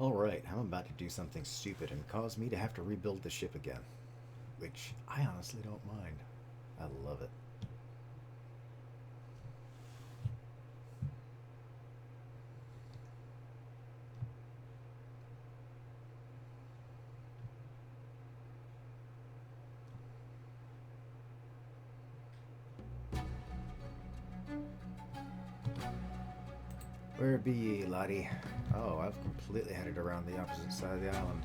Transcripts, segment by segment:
Alright, I'm about to do something stupid and cause me to have to rebuild the ship again. Which I honestly don't mind. I love it. Where be ye, laddie? Oh, I've completely headed around the opposite side of the island.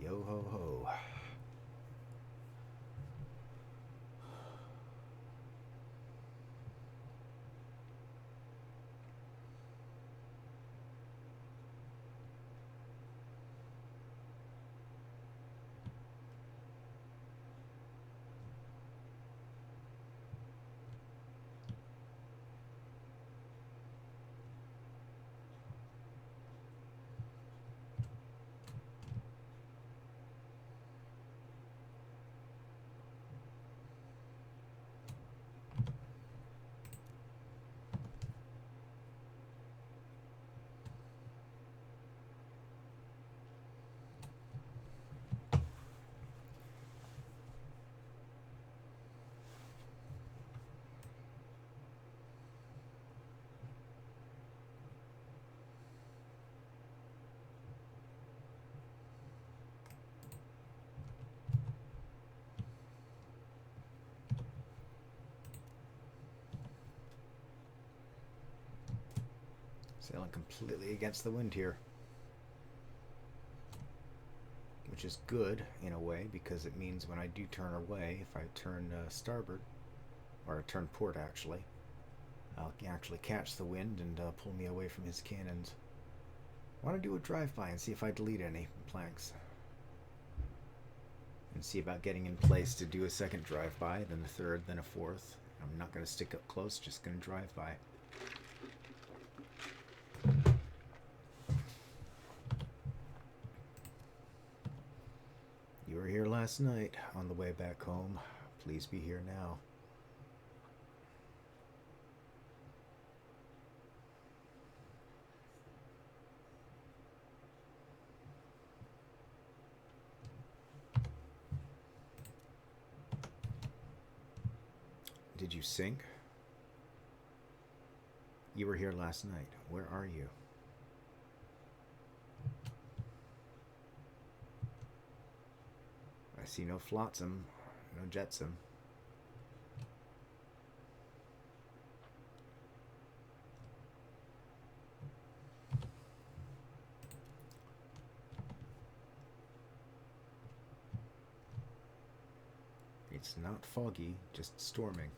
Yo ho ho. Sailing completely against the wind here. Which is good in a way because it means when I do turn away, if I turn starboard, or turn port actually, I'll actually catch the wind and pull me away from his cannons. I want to do a drive-by and see if I delete any planks. And see about getting in place to do a second drive-by, then a third, then a fourth. I'm not going to stick up close, just going to drive by. You were here last night on the way back home. Please be here now. Did you sink? You were here last night. Where are you? I see no flotsam, no jetsam. It's not foggy, just storming.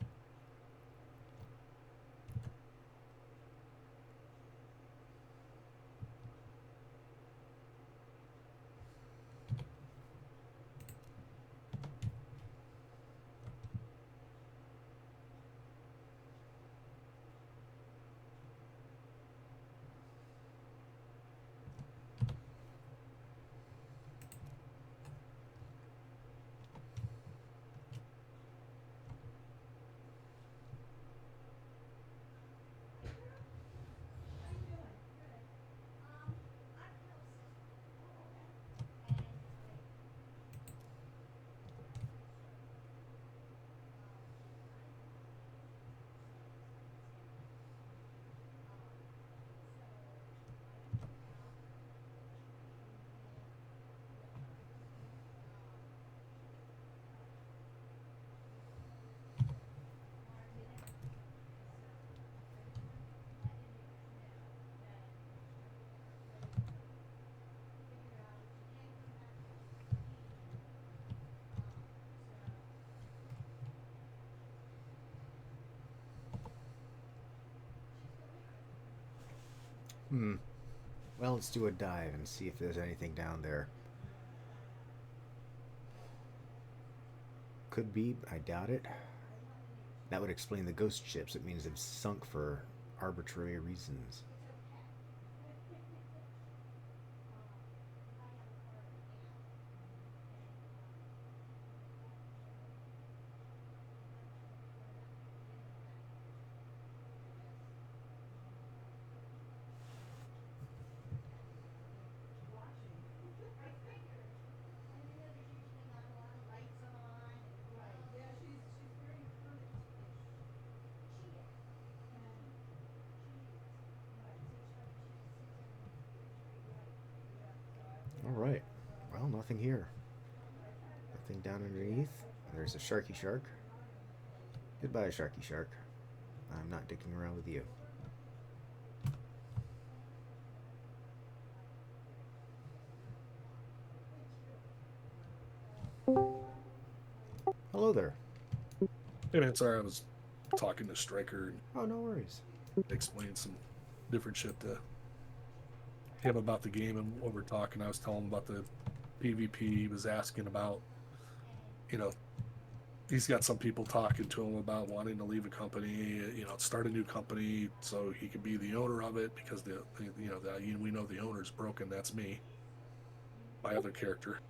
Hmm. Well, let's do a dive and see if there's anything down there. Could be. I doubt it. That would explain the ghost ships. It means they've sunk for arbitrary reasons. All right. Well, nothing here. Nothing down underneath. There's a sharky shark. Goodbye, sharky shark. I'm not dicking around with you. Hello there. Hey man, sorry, I was talking to Stryker and Oh, no worries. explained some different shit to him about the game and what we're talking. I was telling him about the PvP. He was asking about, you know, he's got some people talking to him about wanting to leave a company, start a new company so he can be the owner of it because we know the owner's broken. That's me, my other character.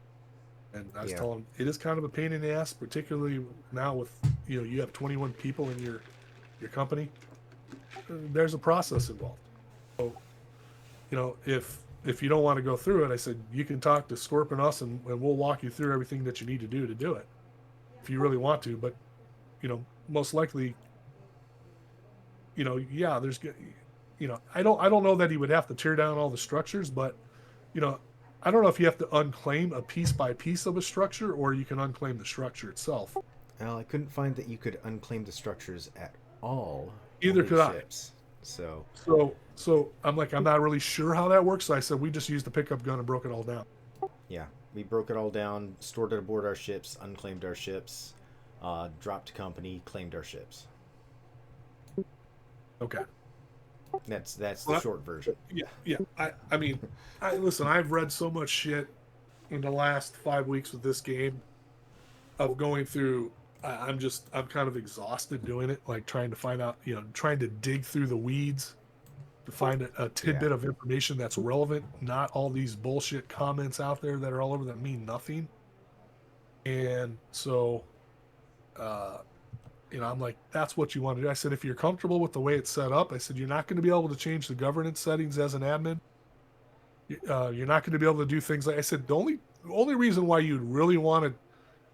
And I was Yeah. telling him it is kind of a pain in the ass, particularly now with you have 21 people in your company. There's a process involved. So if you don't want to go through it, I said you can talk to Scorp and us, and we'll walk you through everything that you need to do it if you really want to. But most likely, yeah, there's I don't know that he would have to tear down all the structures, but you know I don't know if you have to unclaim a piece by piece of a structure or you can unclaim the structure itself. Well, I couldn't find that you could unclaim the structures at all. Either Only could I. ships. So, So I'm like, I'm not really sure how that works. So I said we just used the pickup gun and broke it all down. yeah. We broke it all down, stored it aboard our ships, unclaimed our ships, dropped company, claimed our ships. Okay. That's the Well, short version. yeah. I mean, listen. I've read so much shit in the last 5 weeks with this game of going through. I'm kind of exhausted doing it, like trying to find out, trying to dig through the weeds to find a Yeah. tidbit of information that's relevant, not all these bullshit comments out there that are all over that mean nothing. And so, uh, I'm like, that's what you want to do. I said, if you're comfortable with the way it's set up, I said, you're not going to be able to change the governance settings as an admin. You're not going to be able to do things like I said. The only reason why you'd really want to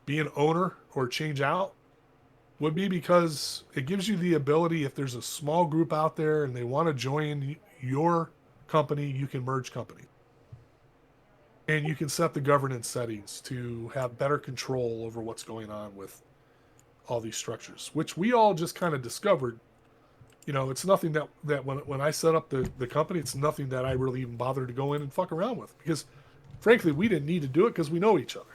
be an owner or change out would be because it gives you the ability, if there's a small group out there and they want to join your company, you can merge companies. And you can set the governance settings to have better control over what's going on with all these structures, which we all just kind of discovered. It's nothing that when I set up the company, it's nothing that I really even bothered to go in and fuck around with because frankly, we didn't need to do it because we know each other.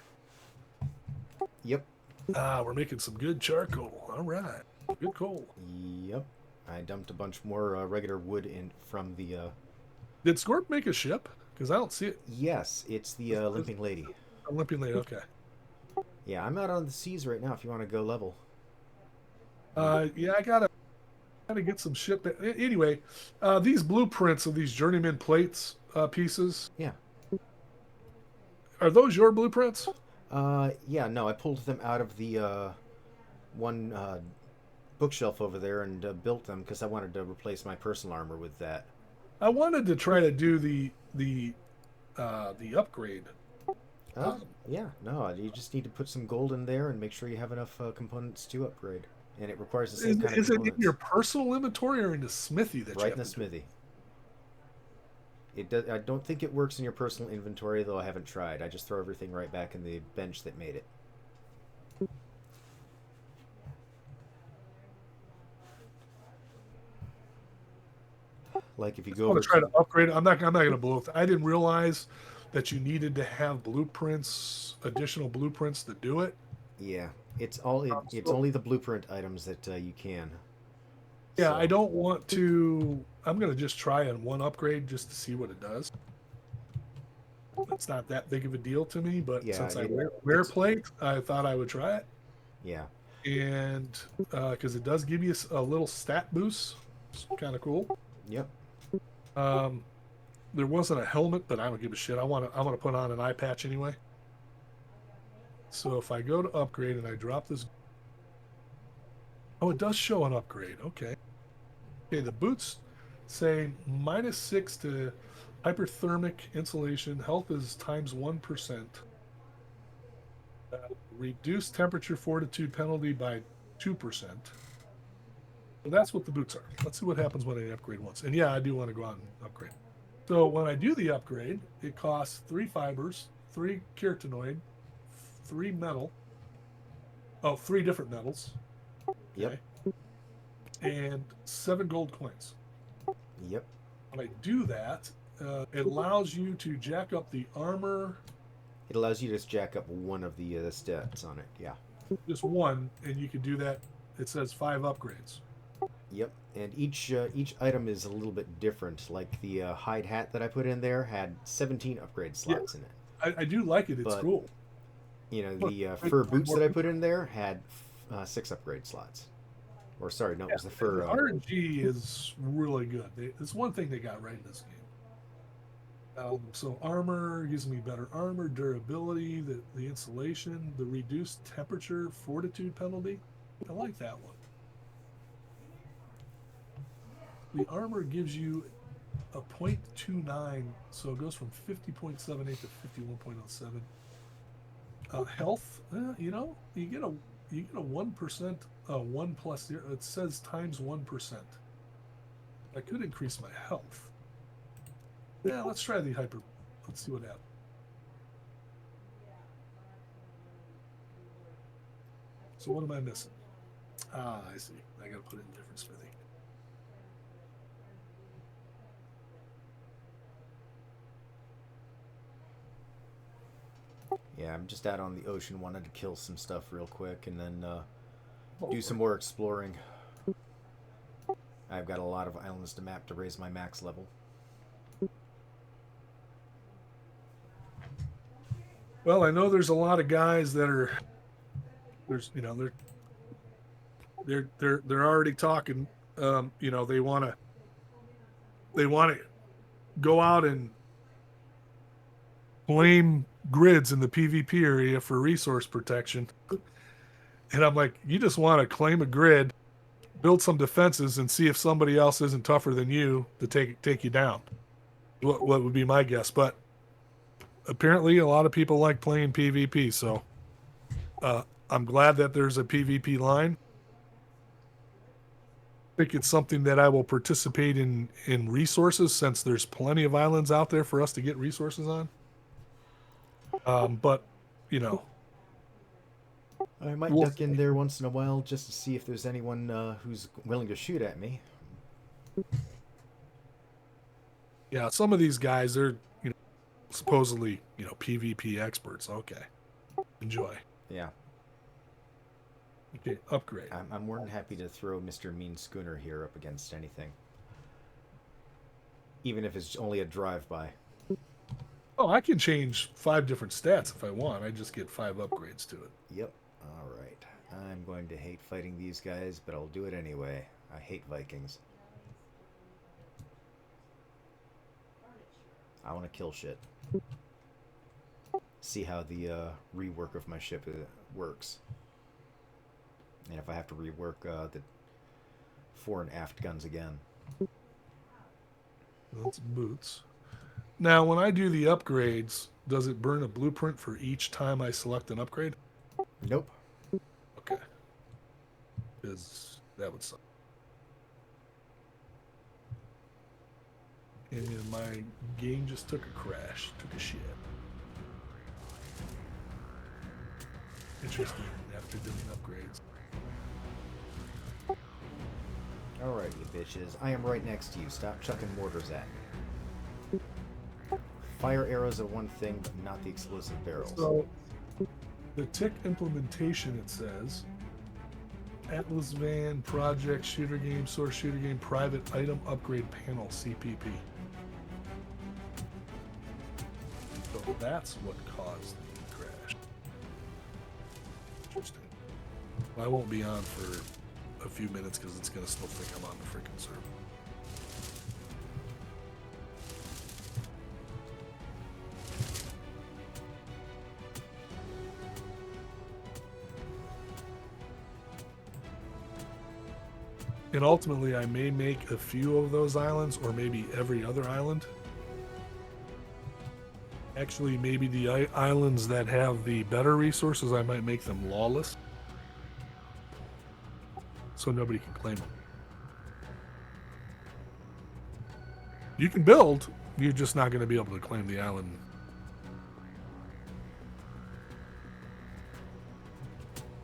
Yep. We're making some good charcoal. All right. Good coal. Yep. I dumped a bunch more regular wood in from the. Did Scorp make a ship? Because I don't see it. Yes, it's the Limping Lady. Olympian Lady, okay. Yeah, I'm out on the seas right now. If you want to go level. Yeah, I gotta get some ship. Anyway, these blueprints of these journeyman plates pieces. Yeah. Are those your blueprints? Yeah. No, I pulled them out of the one bookshelf over there and built them because I wanted to replace my personal armor with that. I wanted to try to do the upgrade. Yeah, no, you just need to put some gold in there and make sure you have enough components to upgrade. And it requires the same kind of Is it in components. your personal inventory or in the smithy that you Right have in the to smithy. It does. I don't think it works in your personal inventory, though I haven't tried. I just throw everything right back in the bench that made it. Like if you I go want over to try to to. upgrade. I'm not going to blow it. I didn't realize that you needed to have blueprints, additional blueprints to do it. Yeah, it's all. It's So only the blueprint items that you can. Yeah, So I don't want to. I'm going to just try on one upgrade just to see what it does. It's not that big of a deal to me, but yeah, since I wear it's plate, I thought I would try it. yeah, And because it does give you a little stat boost, it's kind of cool. yep, Um, there wasn't a helmet, but I don't give a shit. I want to put on an eye patch anyway. So if I go to upgrade and I drop this, oh, it does show an upgrade. Okay. Okay, the boots say -6 to hyperthermic insulation. Health is times 1%. Reduced temperature fortitude penalty by 2%. So that's what the boots are. Let's see what happens when I upgrade once. And yeah, I do want to go out and upgrade. So when I do the upgrade, it costs 3 fibers, 3 keratinoid, 3 metal. Oh, 3 different metals. yep, Okay. And 7 gold coins. yep. When I do that, it allows you to jack up the armor, It allows you to just jack up one of the stats on it. Yeah, just one, and you can do that. It says 5 upgrades. yep. And each item is a little bit different. Like the hide hat that I put in there had 17 upgrade Yeah, slots in it. I do like it. It's But cool. the fur boots that I put in there had 6 upgrade slots. Or sorry, no, it was the fur. The RNG is really good. It's one thing they got right in this game. So armor gives me better armor, durability, the insulation, the reduced temperature, fortitude penalty. I like that one. The armor gives you a 0.29, so it goes from 50.78 to 51.07. Health, you get a 1%, 1 plus 0. It says times 1%. I could increase my health. Yeah, let's try the hyper. Let's see what happens. So what am I missing? Ah, I see. I got to put it in different smithing. Yeah, I'm just out on the ocean, wanted to kill some stuff real quick and then do some more exploring. I've got a lot of islands to map to raise my max level. Well, I know there's a lot of guys that are they're already talking. They want to go out and claim grids in the PvP area for resource protection. And I'm like, you just want to claim a grid, build some defenses, and see if somebody else isn't tougher than you to take you down. What would be my guess? But apparently, a lot of people like playing PvP. So I'm glad that there's a PvP line. I think it's something that I will participate in resources, since there's plenty of islands out there for us to get resources on. But I might duck in there once in a while just to see if there's anyone who's willing to shoot at me. Yeah, some of these guys, they're supposedly PvP experts. Okay, enjoy. Yeah. Okay, upgrade. I'm more than happy to throw Mr. Mean Schooner here up against anything. Even if it's only a drive-by. Oh, I can change 5 different stats if I want. I just get 5 upgrades to it. Yep. Alright. I'm going to hate fighting these guys, but I'll do it anyway. I hate Vikings. I want to kill shit. See how the rework of my ship works. And if I have to rework the fore and aft guns again. That's boots. Now, when I do the upgrades, does it burn a blueprint for each time I select an upgrade? Nope. Okay. Because that would suck. And my game just took a crash, took a shit. Interesting after doing upgrades. Alright, you bitches. I am right next to you. Stop chucking mortars at me. Fire arrows are one thing, but not the explosive barrels. So, the tick implementation, it says, Atlas Van Project Shooter Game Source Shooter Game Private Item Upgrade Panel CPP. So that's what caused the crash. Interesting. Well, I won't be on for a few minutes because it's going to still think I'm on the freaking server. And ultimately, I may make a few of those islands, or maybe every other island. Actually, maybe the islands that have the better resources, I might make them lawless. So nobody can claim them. You can build, you're just not going to be able to claim the island.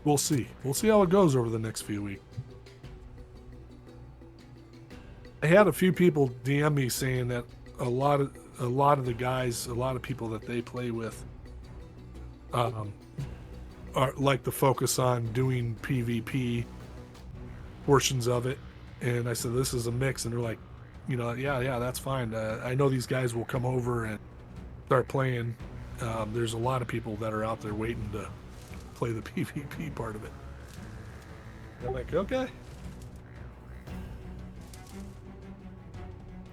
We'll see. We'll see how it goes over the next few weeks. I had a few people DM me saying that a lot of the guys, a lot of people that they play with, are like to focus on doing PvP portions of it. And I said, this is a mix, and they're like, yeah, that's fine. I know these guys will come over and start playing. There's a lot of people that are out there waiting to play the PvP part of it. I'm like, okay.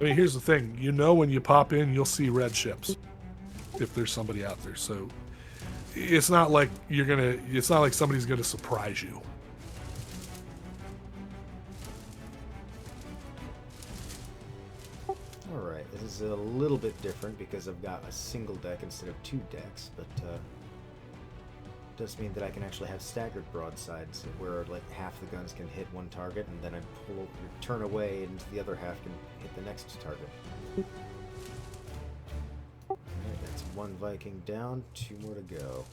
I mean, here's the thing. When you pop in, you'll see red ships if there's somebody out there. So it's not like it's not like somebody's gonna surprise you. Alright, this is a little bit different because I've got a single deck instead of 2 decks, but does mean that I can actually have staggered broadsides where like half the guns can hit one target and then I turn away and the other half can hit the next target. Alright, that's 1 Viking down, 2 more to go.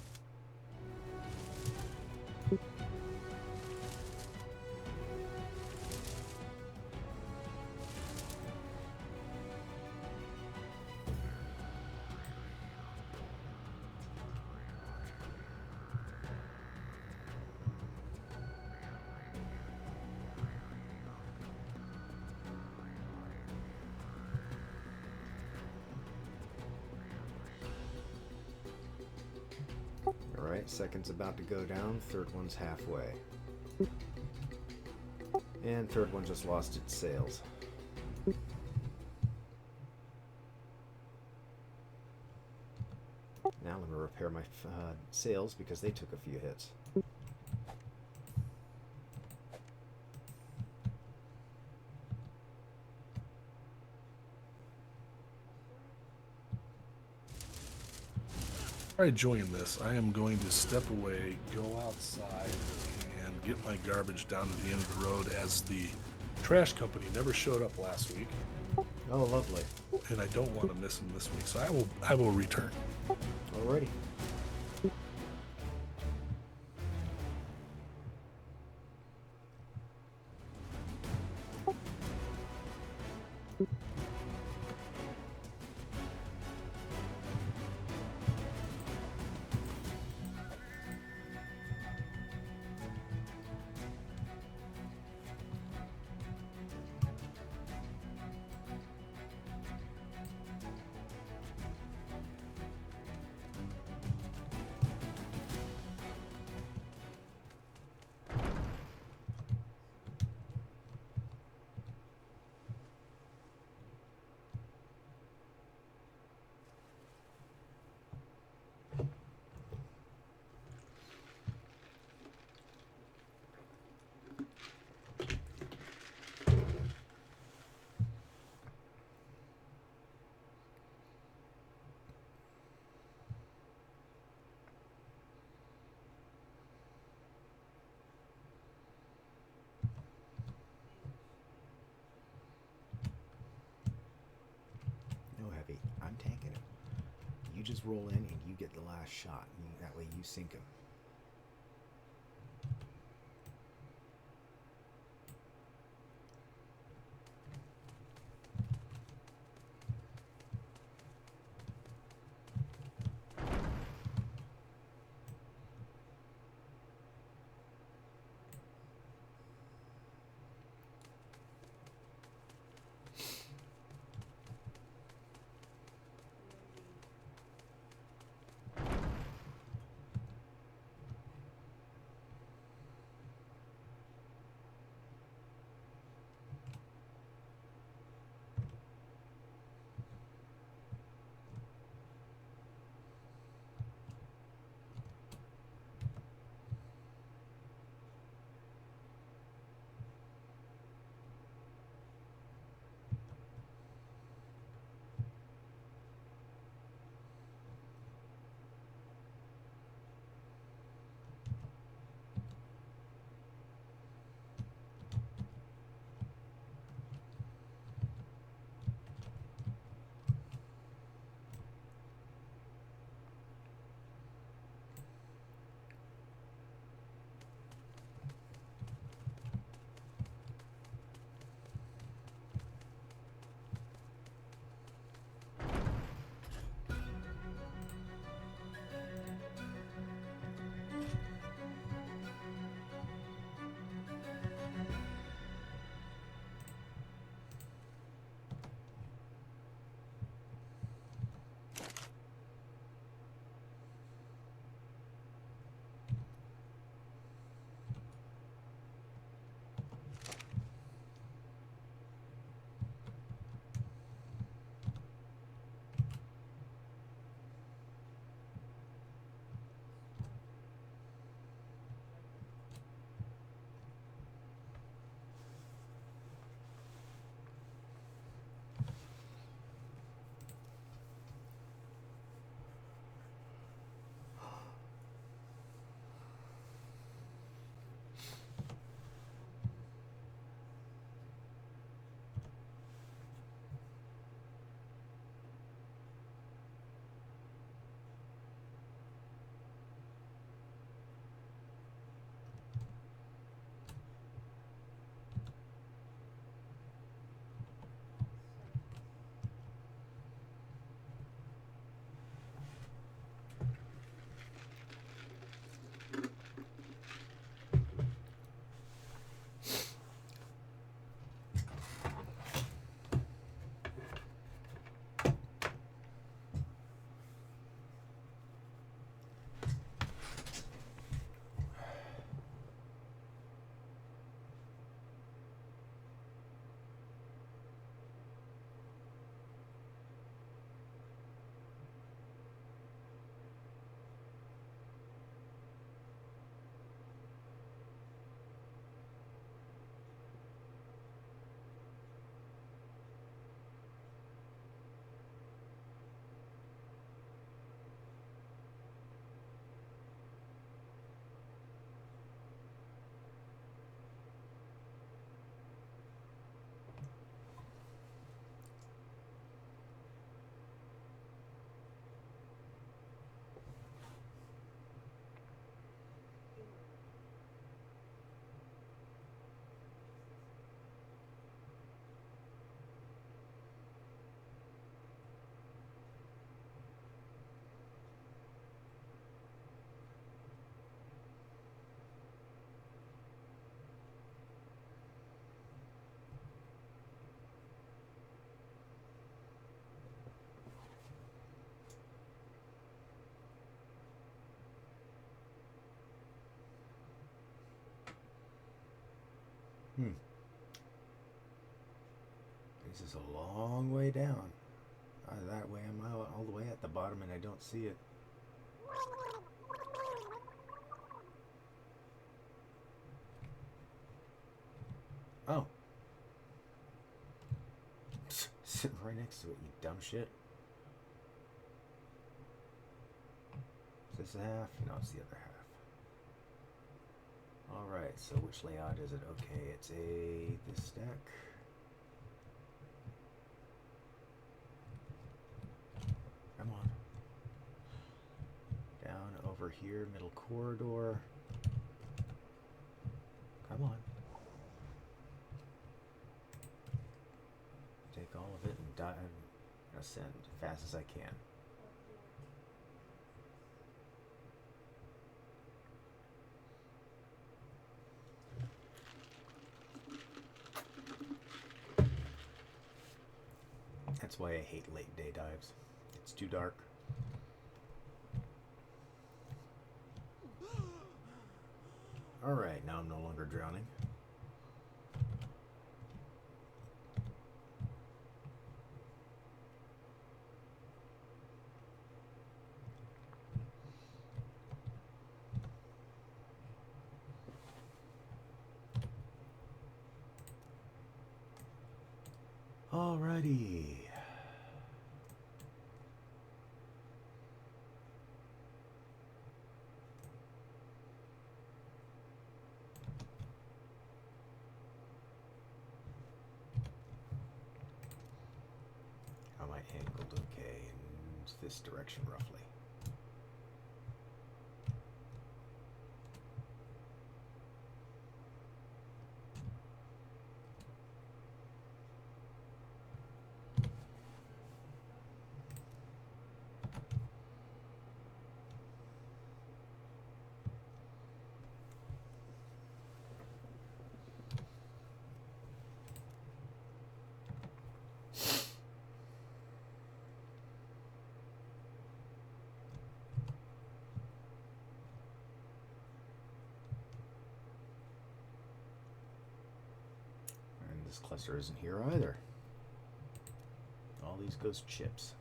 Alright, second's about to go down, third one's halfway. And third one just lost its sails. Now I'm going to repair my sails because they took a few hits. Before I join this, I am going to step away, go outside, and get my garbage down to the end of the road, as the trash company never showed up last week. Oh, lovely. And I don't want to miss them this week, so I will return. Alrighty. I'm tanking him. You just roll in and you get the last shot. That way you sink him. Hmm. This is a long way down. That way I'm all the way at the bottom and I don't see it. Oh. Sitting right next to it, you dumb shit. Is this a half? No, it's the other half. Alright, so which layout is it? Okay, it's this stack. Come on. Down over here, middle corridor. Come on. Take all of it and ascend as fast as I can. That's why I hate late day dives. It's too dark. Alright, now I'm no longer drowning. Alrighty. How am I angled? Okay, in this direction roughly. This cluster isn't here either. All these ghost chips.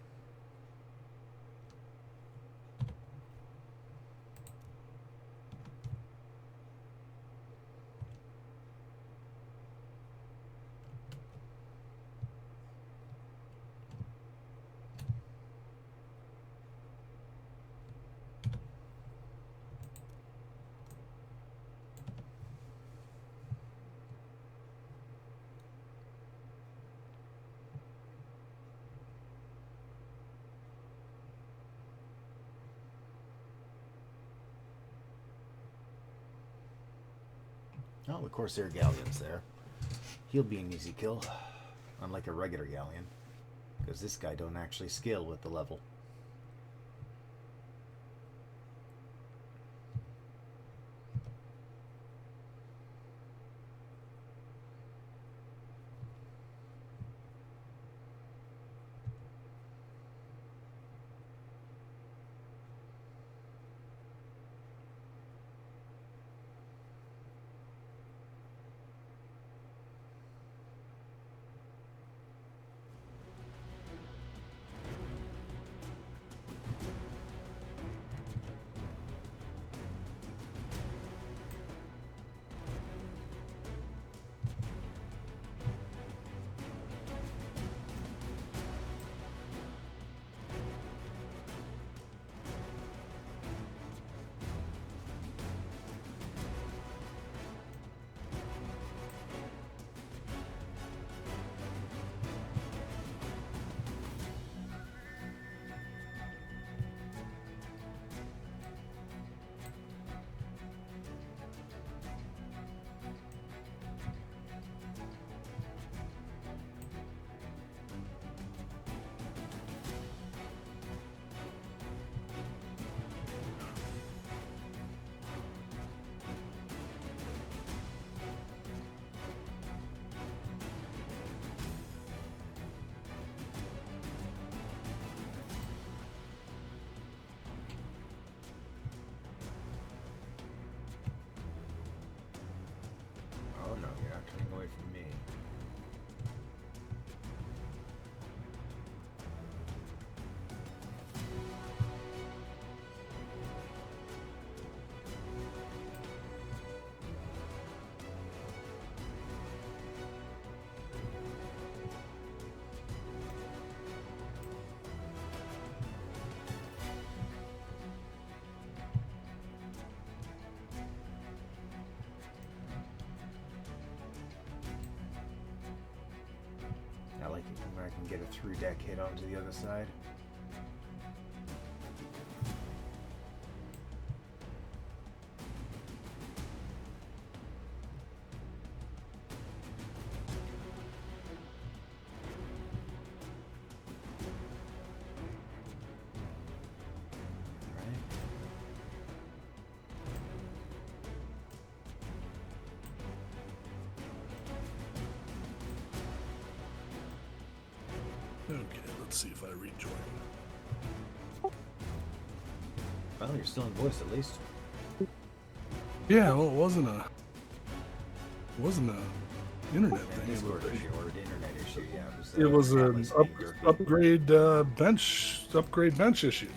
Oh, of course there are Galleons there. He'll be an easy kill, unlike a regular Galleon, because this guy don't actually scale with the level. and get a through deck hit onto the other side. Okay, let's see if I rejoin. Well, you're still in voice at least. Yeah, well, it wasn't a internet And thing. Discord issue or an internet issue, yeah. It was an Atlas being jerky. upgrade bench issue.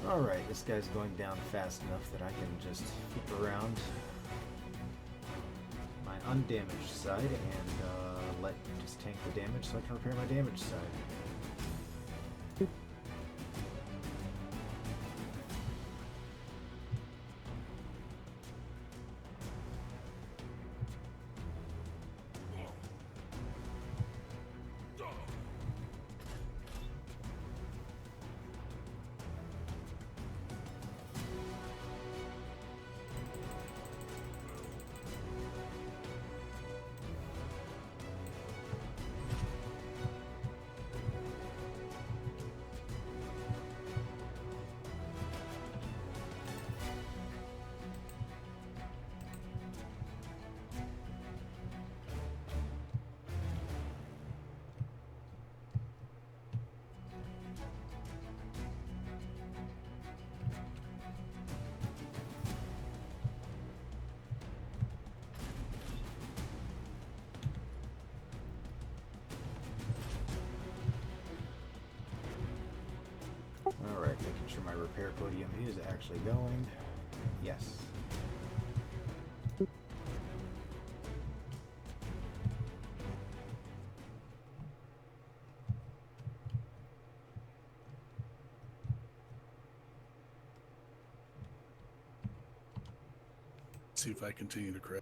Alright, this guy's going down fast enough that I can just flip around my undamaged side and let just tank the damage so I can repair my damaged side. Alright, making sure my repair podium is actually going. Yes. See if I continue to crash.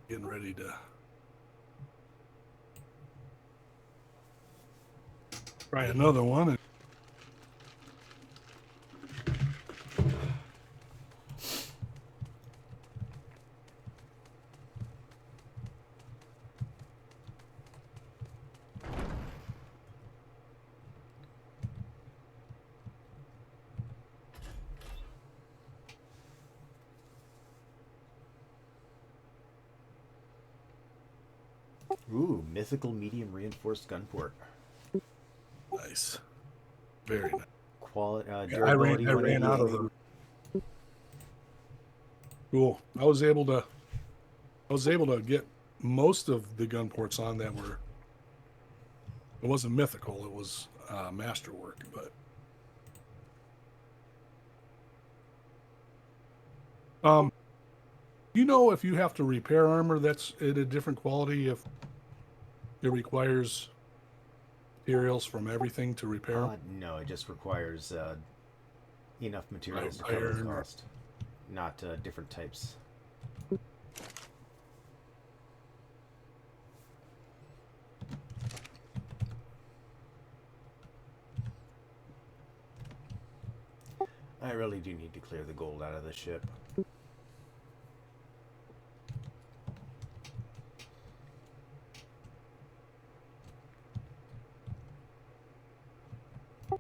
Getting ready to try another one. Ooh, mythical medium reinforced gun port. Nice. Very nice. Quality, I durability ran out of 188. them. Cool. I was able to get most of the gun ports on that were. It wasn't mythical. It was masterwork, but. You know, if you have to repair armor that's at a different quality, if it requires materials from everything to repair? No, it just requires enough materials to cover the cost, not different types. I really do need to clear the gold out of the ship.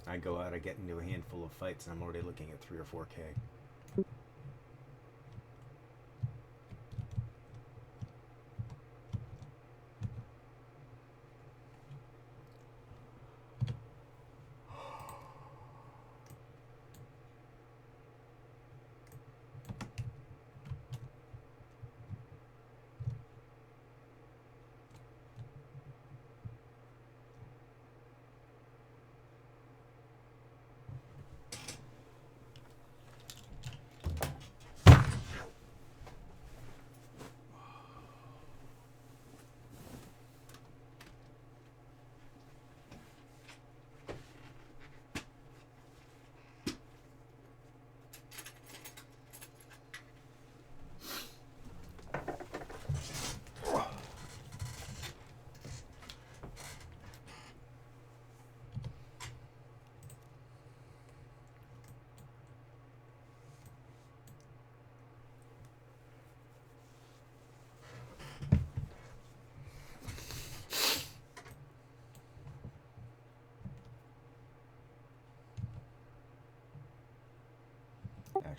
I go out, I get into a handful of fights, and I'm already looking at 3 or 4K.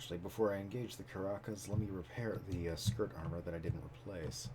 Actually, before I engage the Caracas, let me repair the skirt armor that I didn't replace.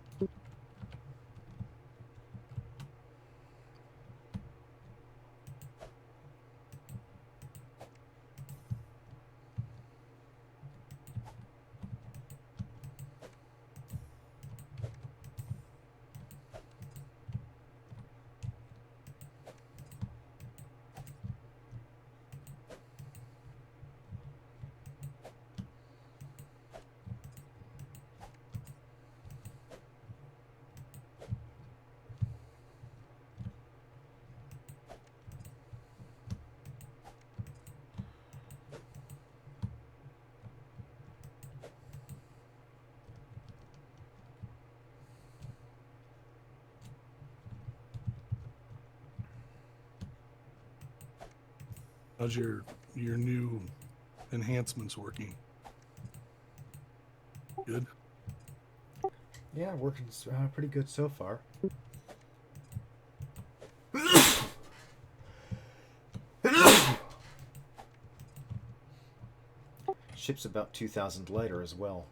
How's your new enhancements working? Good. Yeah, working pretty good so far. Ship's about 2,000 lighter as well.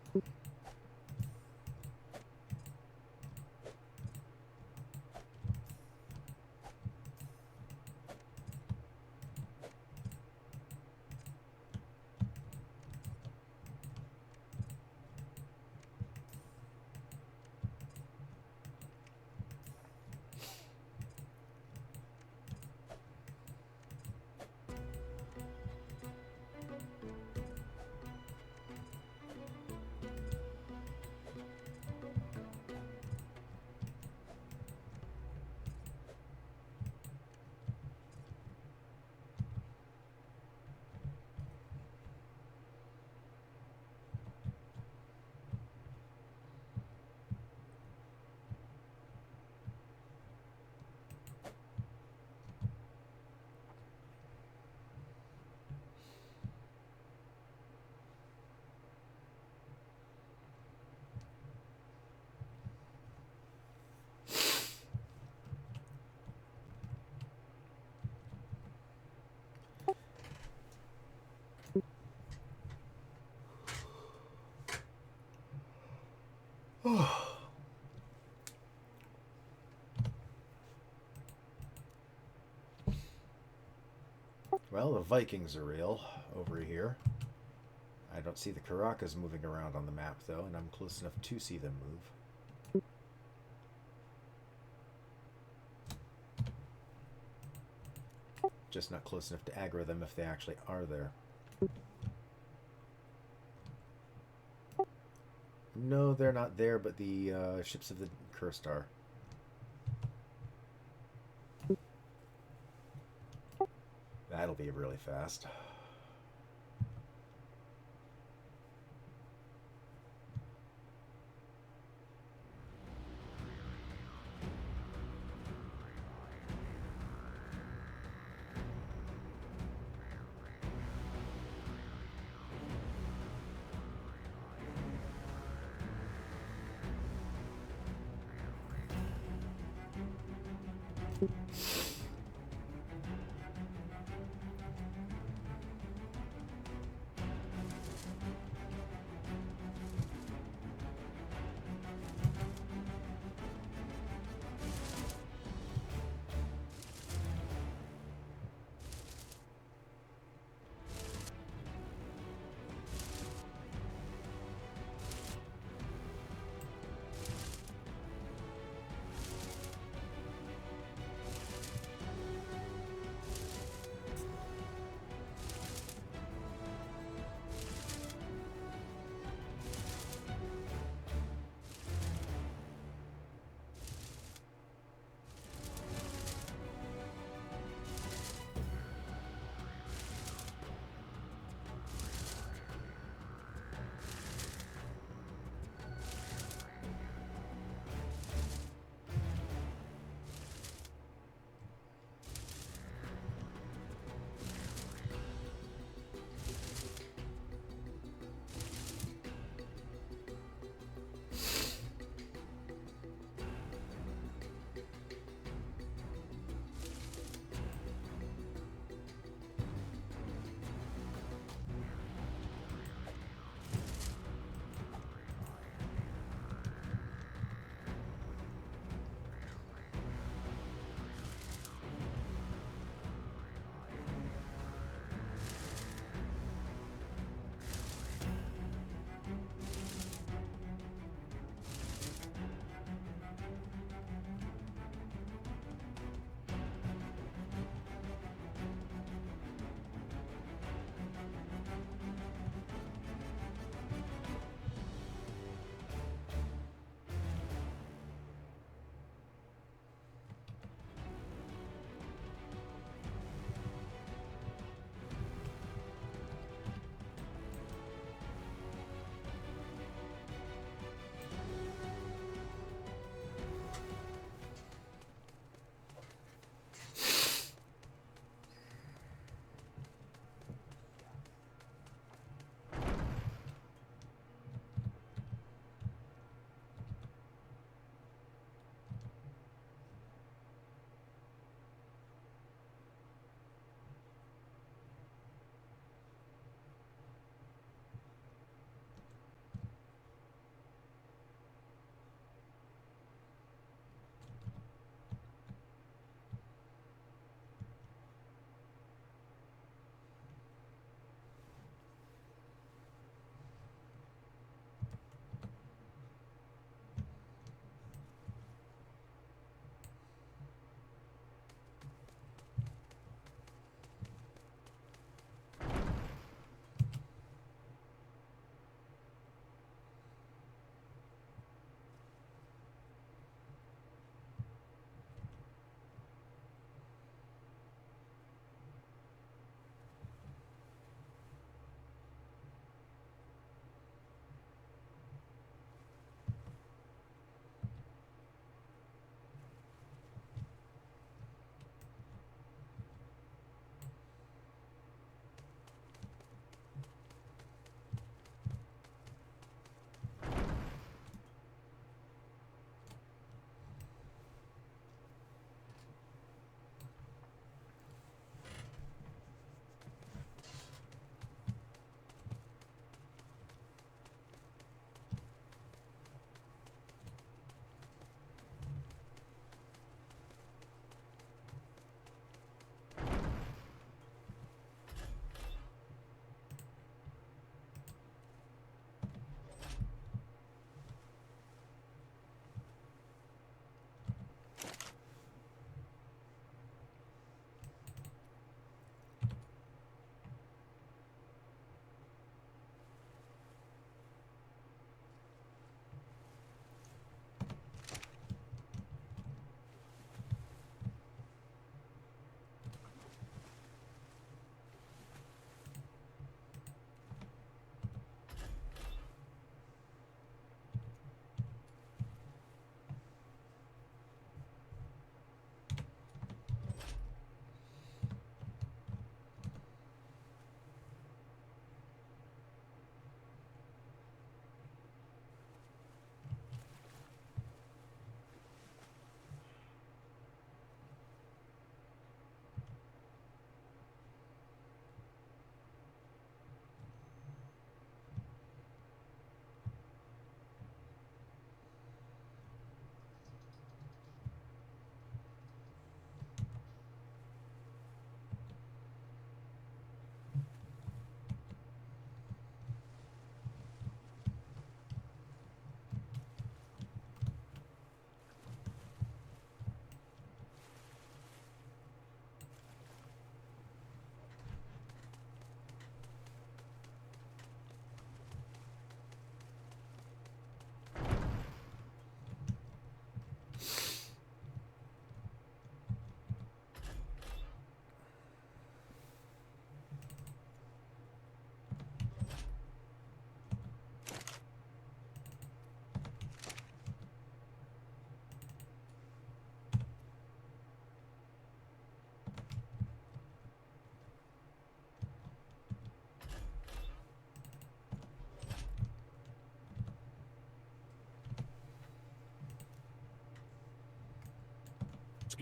Well, the Vikings are real over here. I don't see the Caracas moving around on the map, though, and I'm close enough to see them move. Just not close enough to aggro them if they actually are there. No, they're not there, but the ships of the Cursed are. That'll be really fast.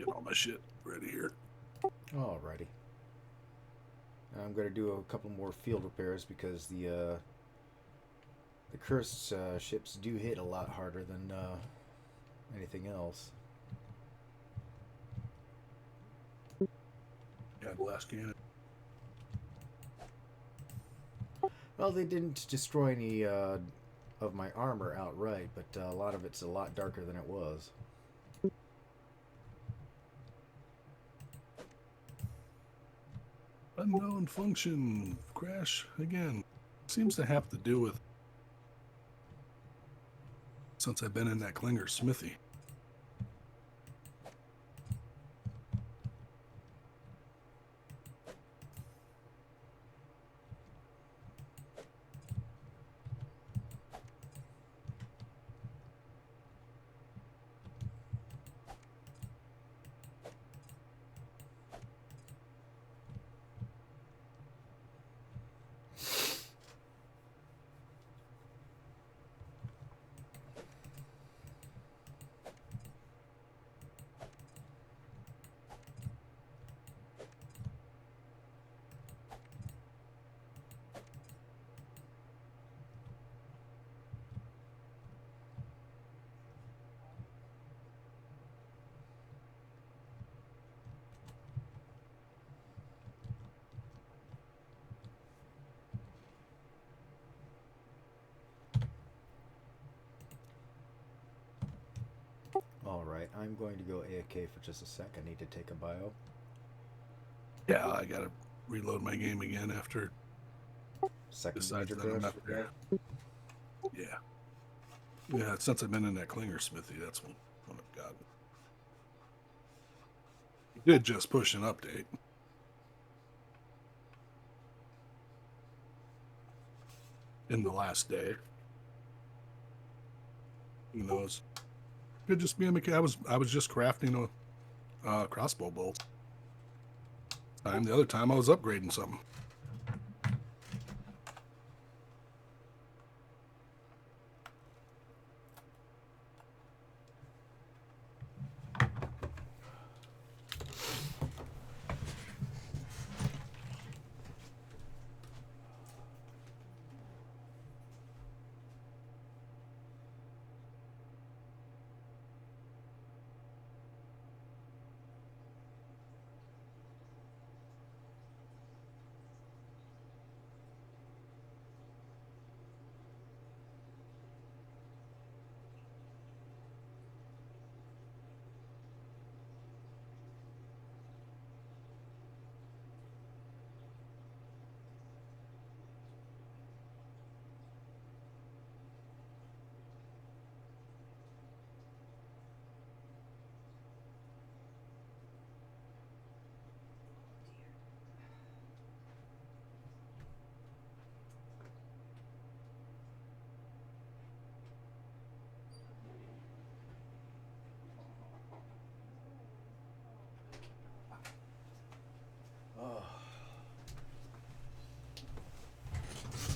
get all my shit ready here. Alrighty. I'm going to do a couple more field repairs because the cursed ships do hit a lot harder than anything else. God bless Canada. Well, they didn't destroy any of my armor outright, but a lot of it's a lot darker than it was. Unknown function crash again. Seems to have to do with since I've been in that Klinger smithy. Alright, I'm going to go AFK for just a sec. I need to take a bio. Yeah, I gotta reload my game again after Second decides major that I'm crash. not there. Yeah. Yeah, since I've been in that Klinger smithy, that's what I've gotten. We did just push an update. In the last day. Who knows? Could just be a mechanic. I was just crafting a crossbow bolt. The other time I was upgrading something.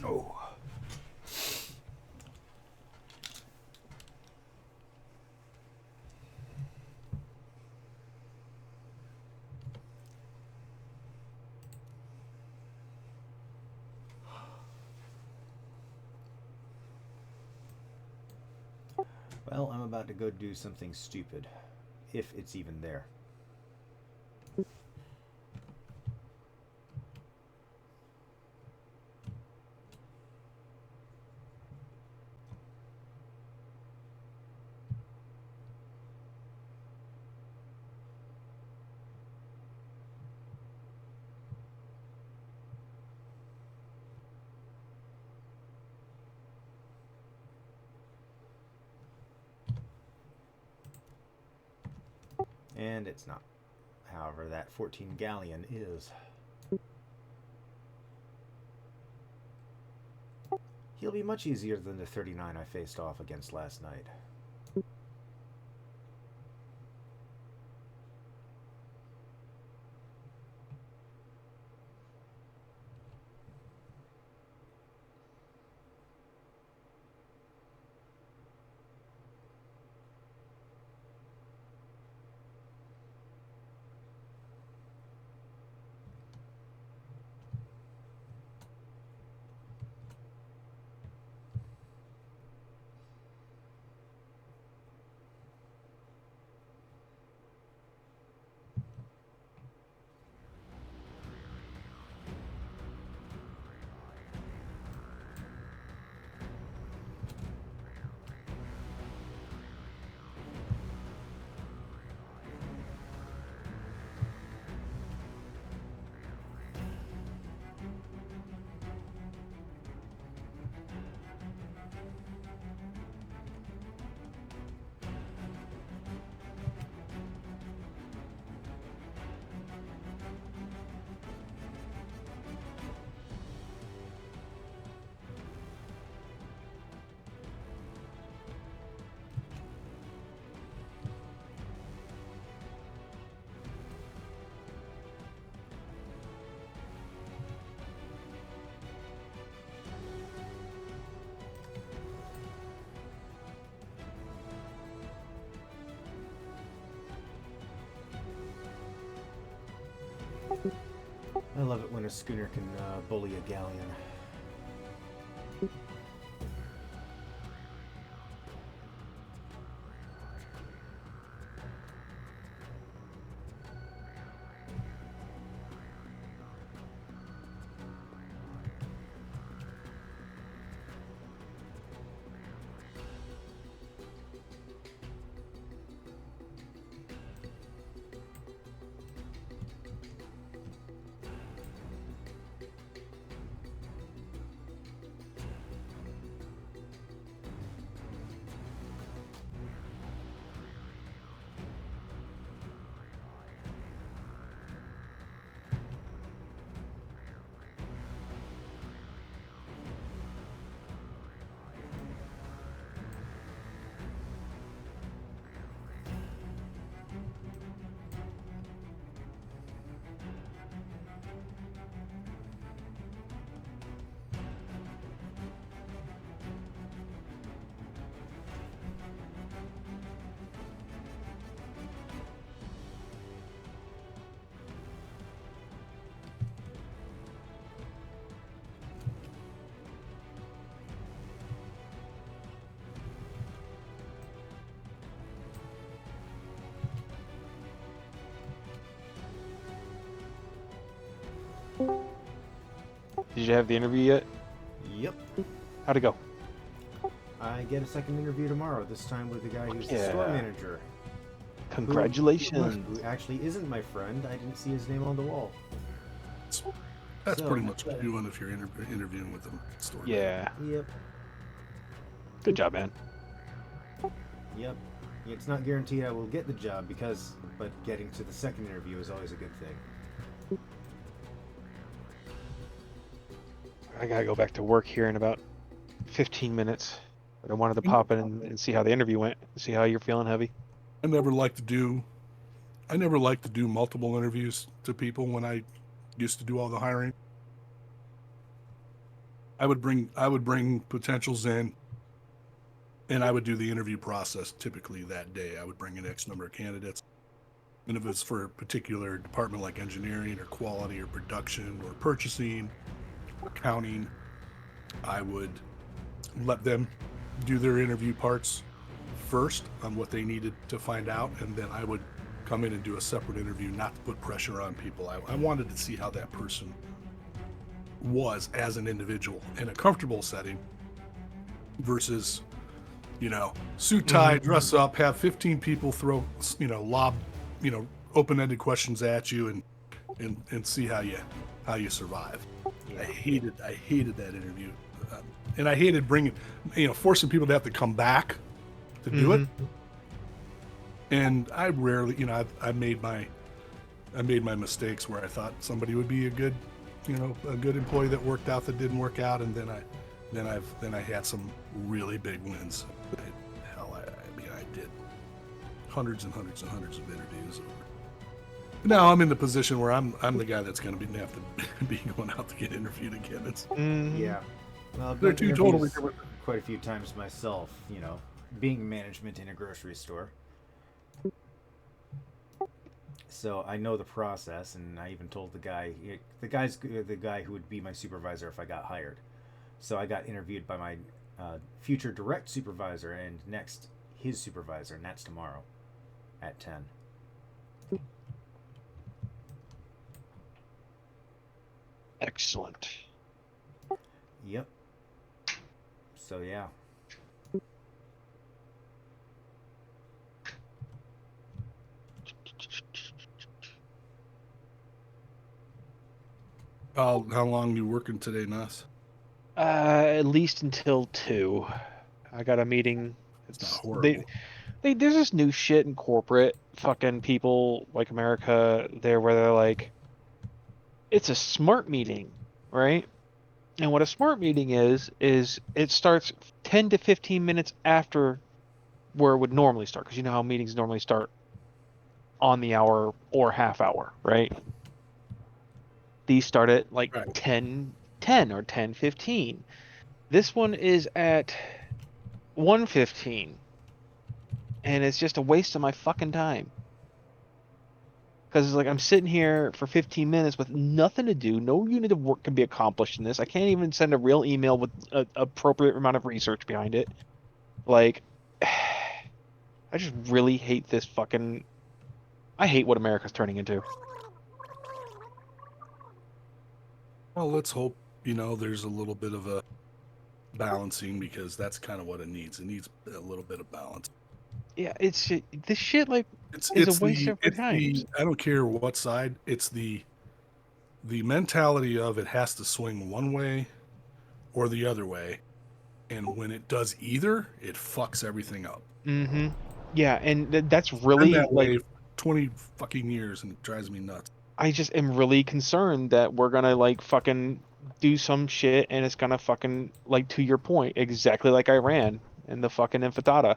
Oh. Well, I'm about to go do something stupid. If it's even there. And it's not. However, that 14 galleon is. He'll be much easier than the 39 I faced off against last night. I love it when a schooner can bully a galleon. Did you have the interview yet? Yep. How'd it go? I get a second interview tomorrow, this time with the guy who's the Yeah. store manager. Congratulations. Who actually isn't my friend. I didn't see his name on the wall. That's So- pretty much what you're doing if you're interviewing with them. Store. Yeah. Yep. Good job, man. Yep. It's not guaranteed I will get the job but getting to the second interview is always a good thing. I gotta go back to work here in about 15 minutes. But I wanted to pop in and see how the interview went. See how you're feeling, Heavy. I never liked to do multiple interviews to people when I used to do all the hiring. I would bring potentials in, and I would do the interview process typically that day. I would bring in X number of candidates. And if it's for a particular department like engineering or quality or production or purchasing, accounting, I would let them do their interview parts first on what they needed to find out, and then I would come in and do a separate interview, not to put pressure on people. I wanted to see how that person was as an individual in a comfortable setting versus, suit, tie, dress up, have 15 people throw, lob, open-ended questions at you and see how you survive. Yeah. I hated that interview. And I hated forcing people to have to come back to do it. And I rarely, I made my mistakes where I thought somebody would be a good employee that worked out that didn't work out, and then I had some really big wins. I did hundreds and hundreds and hundreds of interviews. Now I'm in the position where I'm the guy that's going to have to be going out to get interviewed again. It's Yeah. Well, I've They're done two totally interviews different. quite a few times myself, being management in a grocery store. So I know the process, and I even told the guy who would be my supervisor if I got hired. So I got interviewed by my future direct supervisor and next his supervisor, and that's tomorrow at 10. Excellent. Yep. So yeah. how long you working today, Nas? At least until 2. I got a meeting. It's not horrible. There's this new shit in corporate fucking people like America there where they're like, it's a smart meeting, right? And what a smart meeting is it starts 10 to 15 minutes after where it would normally start. Because you know how meetings normally start on the hour or half hour, right? These start at like Right. 10 or 10:15. This one is at 1:15. And it's just a waste of my fucking time. Because it's like I'm sitting here for 15 minutes with nothing to do. No unit of work can be accomplished in this. I can't even send a real email with an appropriate amount of research behind it. Like, I just really hate this fucking. I hate what America's turning into. Well, let's hope, there's a little bit of a balancing, because that's kind of what it needs. It needs a little bit of balance. Yeah, it's this shit like It's is a it's waste the of our it's times. the I don't care what side. It's the mentality of it has to swing one way or the other way, and when it does either, it fucks everything up. Mm-hmm. Yeah, and that's It's been really that like way for 20 fucking years, and it drives me nuts. I just am really concerned that we're gonna like fucking do some shit and it's gonna fucking like to your point, exactly like Iran and the fucking Intifada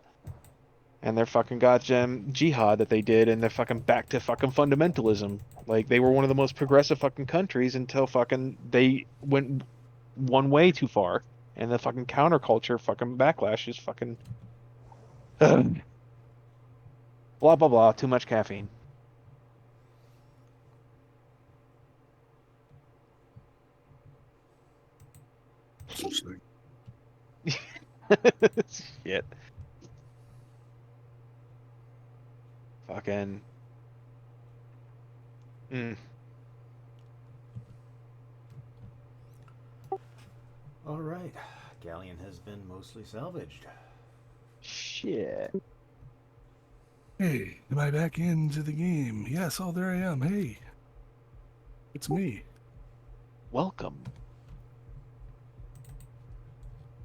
and their fucking goddamn jihad that they did and they're fucking back to fucking fundamentalism. Like they were one of the most progressive fucking countries until fucking they went one way too far. And the fucking counterculture fucking backlash is fucking blah blah blah, too much caffeine. Such thing. Shit. Fucking. Mm. All right. Galleon has been mostly salvaged. Shit. Hey, am I back into the game? Yes. Oh, there I am. Hey, it's me. Welcome.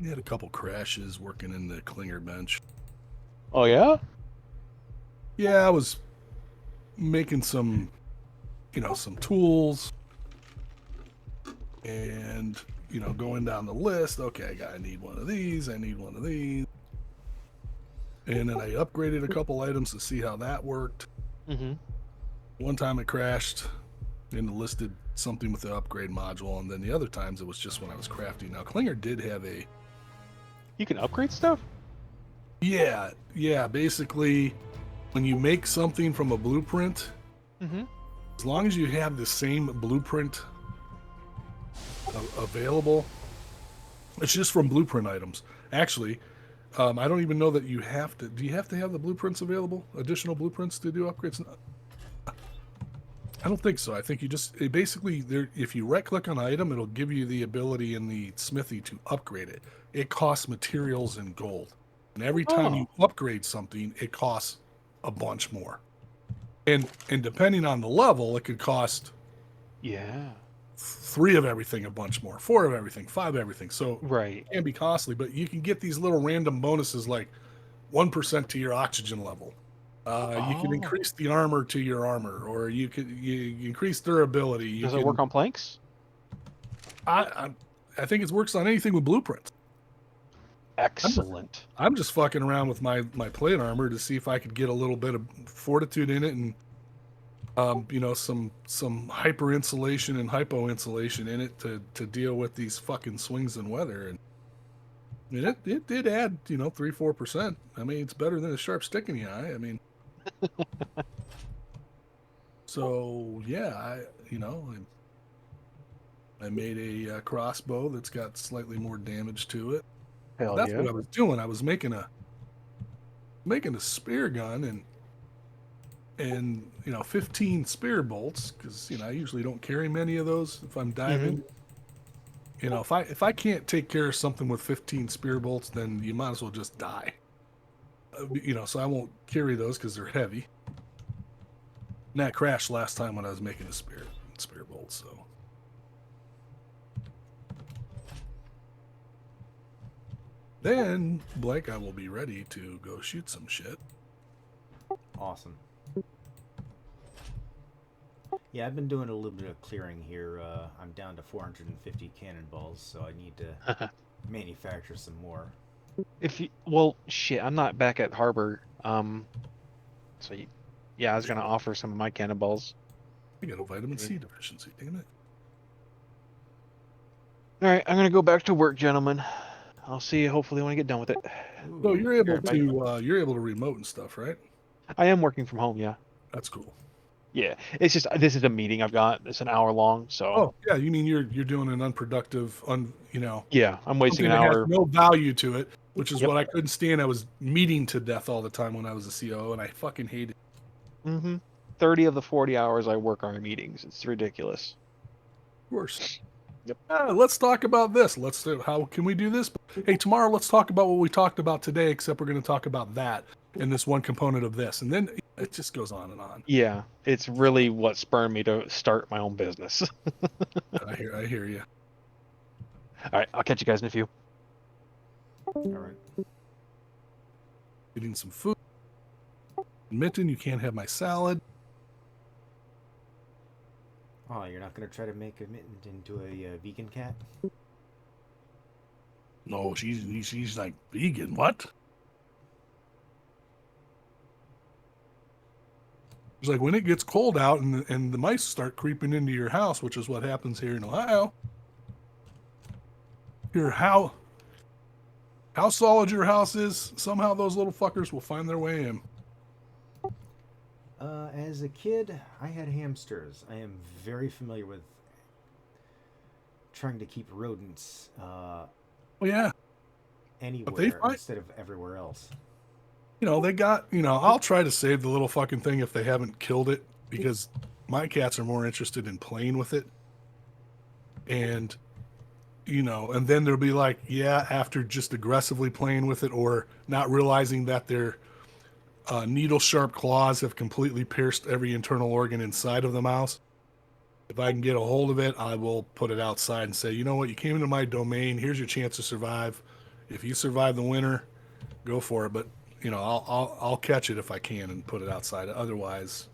We had a couple crashes working in the Klinger bench. Oh yeah? Yeah, I was making some tools, and going down the list. Okay, I need one of these. I need one of these. And then I upgraded a couple items to see how that worked. Mm-hmm. One time it crashed and it listed something with the upgrade module, and then the other times it was just when I was crafting. Now, Klinger did have a... You can upgrade stuff? Yeah, basically, when you make something from a blueprint, Mm-hmm. as long as you have the same blueprint available, it's just from blueprint items. Actually, I don't even know that you have to. Do you have to have the blueprints available? Additional blueprints to do upgrades? I don't think so. I think you just if you right click on an item, it'll give you the ability in the smithy to upgrade it. It costs materials and gold, and every time you upgrade something, it costs a bunch more. And depending on the level, it could cost 3 of everything a bunch more, 4 of everything, 5 of everything. So Right. it can be costly, but you can get these little random bonuses like 1% to your oxygen level. You can increase the armor to your armor, or you increase durability. Does it work on planks? I think it works on anything with blueprints. Excellent. I'm just fucking around with my plate armor to see if I could get a little bit of fortitude in it, and some hyper insulation and hypo insulation in it to deal with these fucking swings in weather. And I mean, it did add 3-4%. I mean, it's better than a sharp stick in the eye. I mean, so yeah, I made a crossbow that's got slightly more damage to it. Hell That's yeah. what I was doing. I was making a spear gun and 15 spear bolts, because I usually don't carry many of those if I'm diving. If I can't take care of something with 15 spear bolts, then you might as well just die. So I won't carry those because they're heavy. And that crashed last time when I was making a spear bolt. So then, Blake, I will be ready to go shoot some shit. Awesome. Yeah, I've been doing a little bit of clearing here. I'm down to 450 cannonballs, so I need to manufacture some more. Shit, I'm not back at harbor. Yeah, I was gonna offer some of my cannonballs. I got a vitamin C deficiency, damn it. All right, I'm gonna go back to work, gentlemen. I'll see you hopefully when I get done with it. So you're able Here, to remote and stuff, right? I am working from home, yeah. That's cool. Yeah, it's just this is a meeting I've got. It's an hour long, so Oh yeah, you mean you're doing an unproductive, yeah, I'm wasting something an that has hour. no value to it, which is Yep. what I couldn't stand. I was meeting to death all the time when I was a CO, and I fucking hated it. 30 of the 40 hours I work are in meetings. It's ridiculous. Of course. Yep. Let's talk about this. How can we do this? Hey, tomorrow let's talk about what we talked about today, except we're going to talk about that and this one component of this. And then it just goes on and on. Yeah, it's really what spurred me to start my own business. I hear you. All right, I'll catch you guys in a few. All right. Eating some food. Mitten, you can't have my salad. Oh, you're not gonna try to make a mitten into a vegan cat? No, she's like vegan. What? It's like when it gets cold out and the mice start creeping into your house, which is what happens here in Ohio. How solid your house is, somehow those little fuckers will find their way in. As a kid, I had hamsters. I am very familiar with trying to keep rodents Well, yeah, anywhere find, instead of everywhere else. they got, I'll try to save the little fucking thing if they haven't killed it, because my cats are more interested in playing with it. And, and then there'll be like, yeah, after just aggressively playing with it or not realizing that their needle sharp claws have completely pierced every internal organ inside of the mouse. If I can get a hold of it, I will put it outside and say, you know what, you came into my domain. Here's your chance to survive. If you survive the winter, go for it. But I'll catch it if I can and put it outside. Otherwise,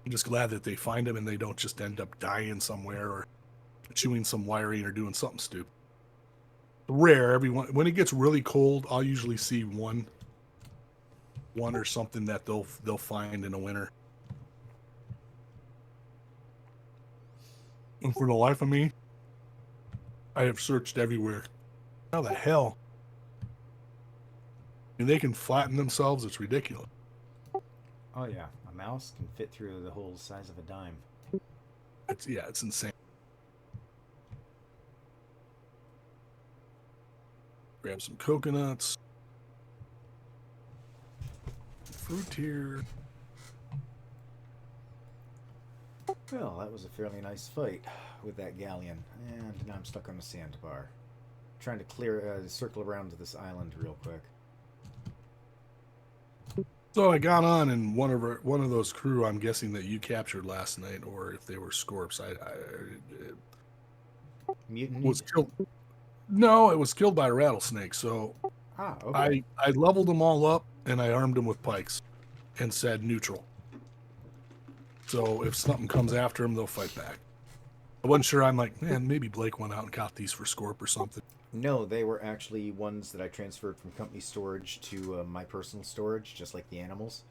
I'm just glad that they find them and they don't just end up dying somewhere or chewing some wiring or doing something stupid. Rare. Everyone when it gets really cold, I'll usually see one or something that they'll find in the winter. And for the life of me, I have searched everywhere. How the hell? And they can flatten themselves. It's ridiculous. Oh yeah, a mouse can fit through the whole size of a dime. It's insane. Grab some coconuts. Fruit here. Well, that was a fairly nice fight with that galleon, and now I'm stuck on a sandbar. Trying to circle around to this island real quick. So I got on in one of those crew. I'm guessing that you captured last night, or if they were scorps. Mutiny? Was killed. No, it was killed by a rattlesnake. So Okay. I leveled them all up and I armed them with pikes and said neutral. So if something comes after them, they'll fight back. I wasn't sure. I'm like, man, maybe Blake went out and got these for Scorp or something. No, they were actually ones that I transferred from company storage to my personal storage, just like the animals.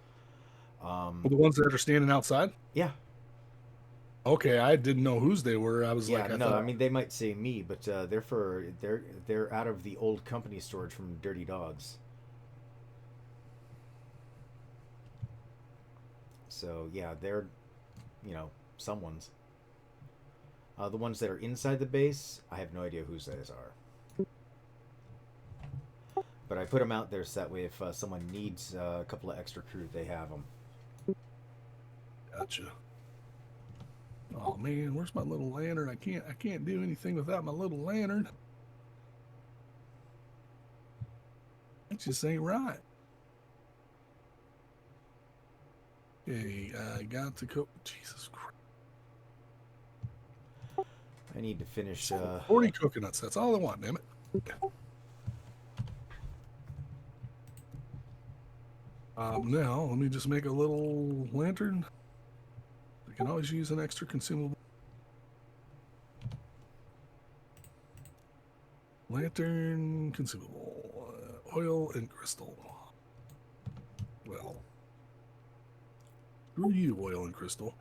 Well, the ones that are standing outside? Yeah. Okay, I didn't know whose they were. I was Yeah, like, I mean they might say me, but they're out of the old company storage from Dirty Dogs. So yeah, they're someone's. The ones that are inside the base, I have no idea whose those are. But I put them out there so that way if someone needs a couple of extra crew, they have them. Gotcha. Oh man, where's my little lantern? I can't do anything without my little lantern. That just ain't right. Okay, I got to go. Jesus Christ. I need to finish. 40 coconuts. That's all I want, damn it. Now, let me just make a little lantern. I can always use an extra consumable. Lantern, consumable, oil, and crystal. Well, screw you, oil and crystal.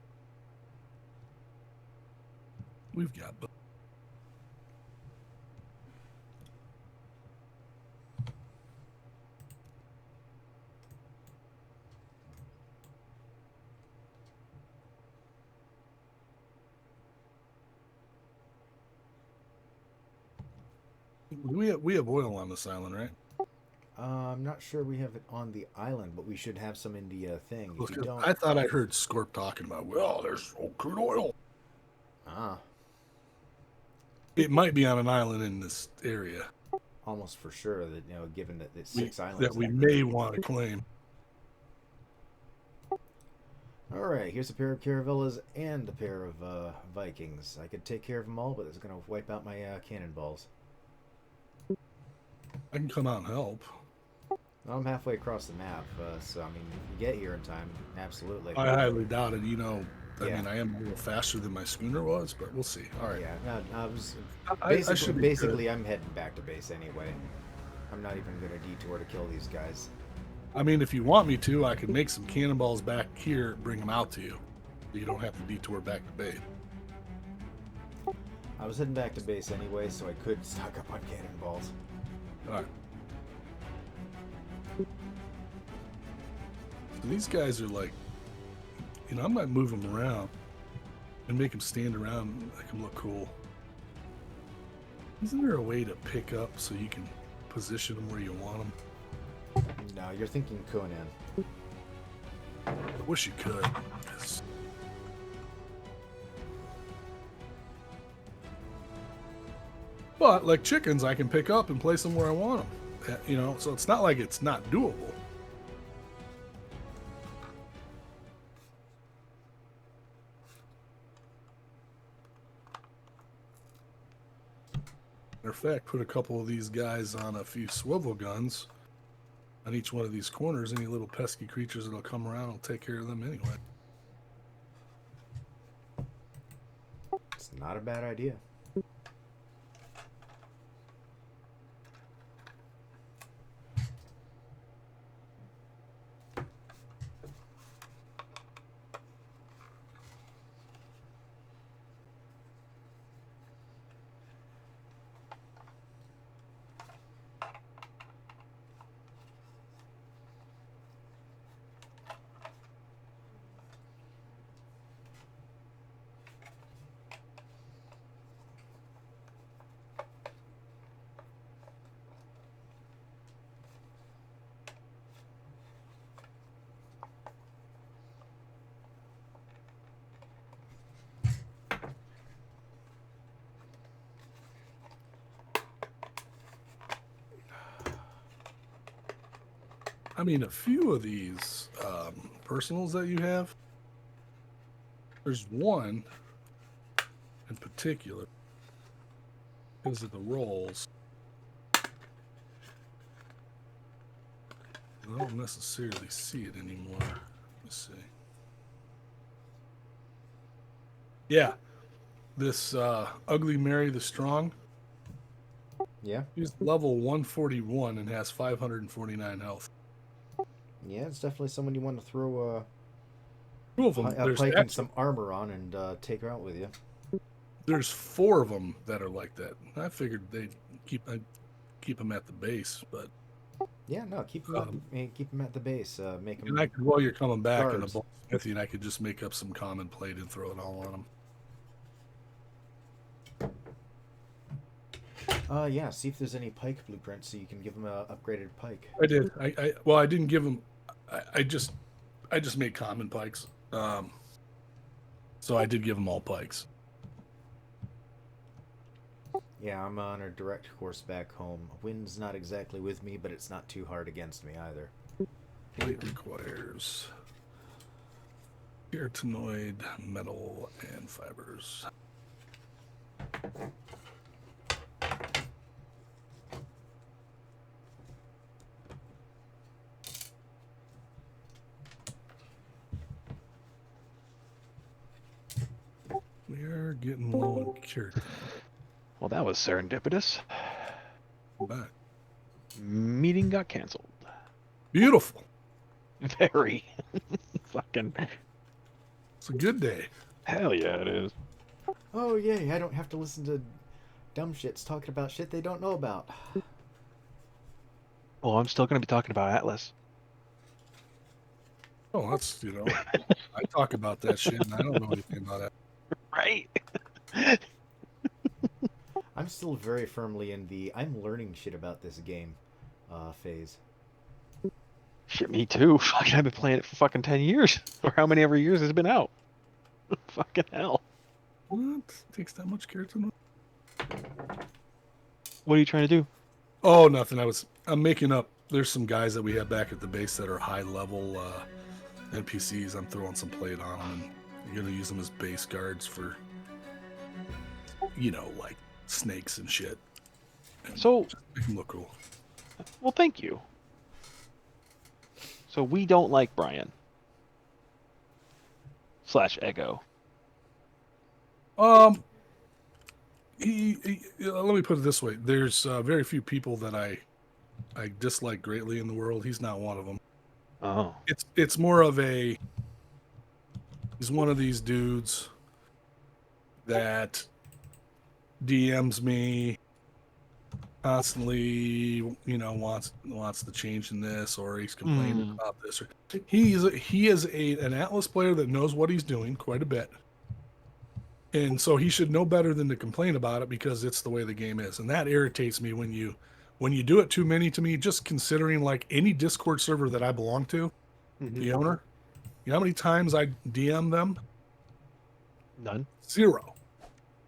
We've got. We have oil on this island, right? I'm not sure we have it on the island, but we should have some in the thing. If you don't, I thought I heard Scorp talking about, well, there's crude oil. ah, It might be on an island in this area almost for sure that given that it's 6 islands that we there. may want to claim. All right, here's a pair of Caravellas and a pair of Vikings. I could take care of them all, but it's going to wipe out my cannonballs. I can come out and help. I'm halfway across the map, so I mean, if you get here in time, absolutely. I highly doubt it. I Yeah. mean, I am a little faster than my schooner was, but we'll see. All right. Yeah, no, I was I should be basically I'm heading back to base anyway. I'm not even going to detour to kill these guys. I mean, if you want me to, I could make some cannonballs back here, bring them out to you. You don't have to detour back to base. I was heading back to base anyway, so I could stock up on cannonballs. All right. So these guys are like, I might move them around and make them stand around and make them look cool. Isn't there a way to pick up so you can position them where you want them? No, you're thinking Conan. I wish you could. 'Cause but like chickens, I can pick up and place them where I want them. So it's not like it's not doable. Matter of fact, put a couple of these guys on a few swivel guns on each one of these corners. Any little pesky creatures that'll come around will take care of them anyway. It's not a bad idea. I mean, a few of these personals that you have, there's one in particular, because of the rolls. I don't necessarily see it anymore. Let's see. Yeah, this Ugly Mary the Strong. Yeah? He's level 141 and has 549 health. Yeah, it's definitely someone you want to throw Two of a them. pike and some armor on and take her out with you. There's 4 of them that are like that. I figured they'd keep them at the base, but Yeah, no, keep them at the base. Make them. and I could, while you're coming back in a guards. bolt smithy, and I could just make up some common plate and throw it all on them. Yeah, see if there's any pike blueprints so you can give them a upgraded pike. I did. I didn't give them. I just made common pikes. So I did give them all pikes. Yeah, I'm on a direct course back home. Wind's not exactly with me, but it's not too hard against me either. Plate requires keratinoid, metal, and fibers. We are getting low on keratin. Well, that was serendipitous. Back. Meeting got canceled. Beautiful. Very. Fucking It's a good day. hell yeah, it is. Oh, yay, I don't have to listen to dumb shits talking about shit they don't know about. Well, I'm still going to be talking about Atlas. Oh, that's, I talk about that shit and I don't know anything about it. Right? I'm still very firmly in the I'm learning shit about this game phase. Shit, me too. Fucking, I've been playing it for fucking 10 years. Or how many ever years it's been out. Fucking hell. What? Takes that much care to know? What are you trying to do? Oh, nothing. I'm making up. There's some guys that we have back at the base that are high level NPCs. I'm throwing some plate on them, and you're gonna use them as base guards for, like snakes and shit. And So, just make them look cool. well, thank you. So we don't like Brian. / Ego. Let me put it this way: there's very few people that I dislike greatly in the world. He's not one of them. Oh. It's more of a, he's one of these dudes that DMs me constantly, wants to change in this, or he's complaining about this, or he is an Atlas player that knows what he's doing quite a bit. And so he should know better than to complain about it, because it's the way the game is. And that irritates me when you do it too many to me. Just considering, like, any Discord server that I belong to, the owner, you know how many times I DM them? None. 0.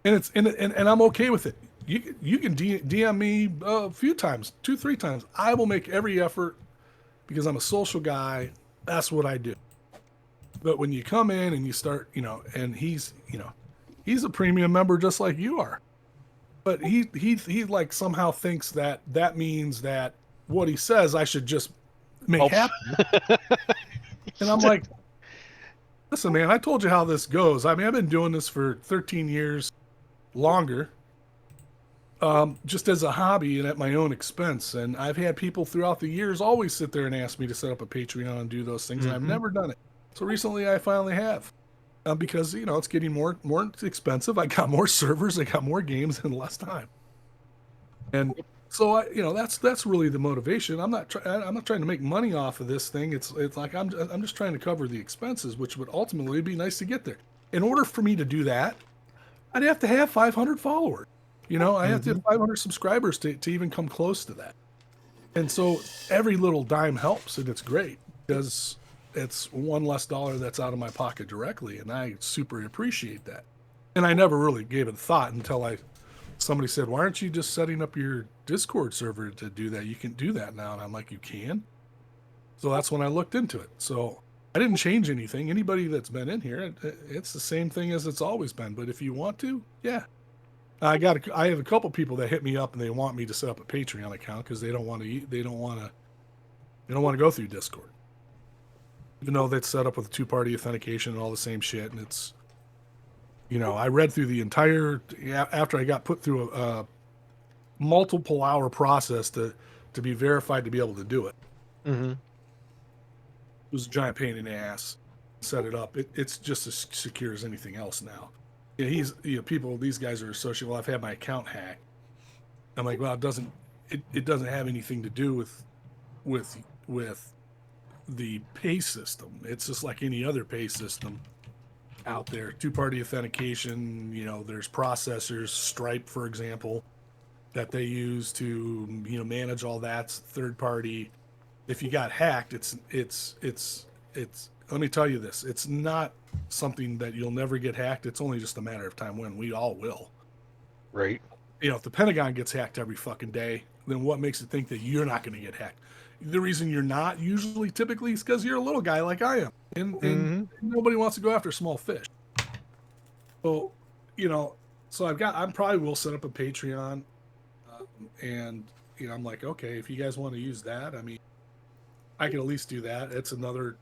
And and I'm okay with it. You can DM me a few times, 2-3 times. I will make every effort because I'm a social guy. That's what I do. But when you come in and you start, and he's a premium member just like you are. But he like somehow thinks that means that what he says I should just make happen. And I'm like, listen, man, I told you how this goes. I mean, I've been doing this for 13 years, longer, just as a hobby and at my own expense. And I've had people throughout the years always sit there and ask me to set up a Patreon and do those things, and I've never done it. So recently I finally have. Because it's getting more expensive. I got more servers, I got more games in less time, and so that's really the motivation. I'm not trying to make money off of this thing. It's like I'm just trying to cover the expenses, which would ultimately be nice to get there. In order for me to do that, I'd have to have 500 followers. I have to have 500 subscribers to even come close to that. And so every little dime helps, and it's great because it's one less dollar that's out of my pocket directly, and I super appreciate that. And I never really gave it a thought until somebody said, "Why aren't you just setting up your Discord server to do that? You can do that now." And I'm like, "You can?" So that's when I looked into it. So I didn't change anything. Anybody that's been in here, it's the same thing as it's always been. But if you want to, yeah. I have a couple people that hit me up and they want me to set up a Patreon account because they don't want to go through Discord. Even though that's set up with 2-party authentication and all the same shit. And it's, I read through the entire, after I got put through a multiple hour process to be verified to be able to do it. Mm-hmm. It was a giant pain in the ass. Set it up. It's just as secure as anything else now. Yeah, these guys are associated. Well, I've had my account hacked. I'm like, well, it doesn't have anything to do with the pay system. It's just like any other pay system out there. 2-party authentication, there's processors, Stripe, for example, that they use to, manage all that. Third party. If you got hacked, it's let me tell you this, it's not something that you'll never get hacked. It's only just a matter of time when we all will. Right. If the Pentagon gets hacked every fucking day, then what makes it think that you're not going to get hacked? The reason you're not typically is because you're a little guy like I am, and nobody wants to go after small fish. So, so I probably will set up a Patreon, and I'm like, okay, if you guys want to use that, I mean, I can at least do that. It's another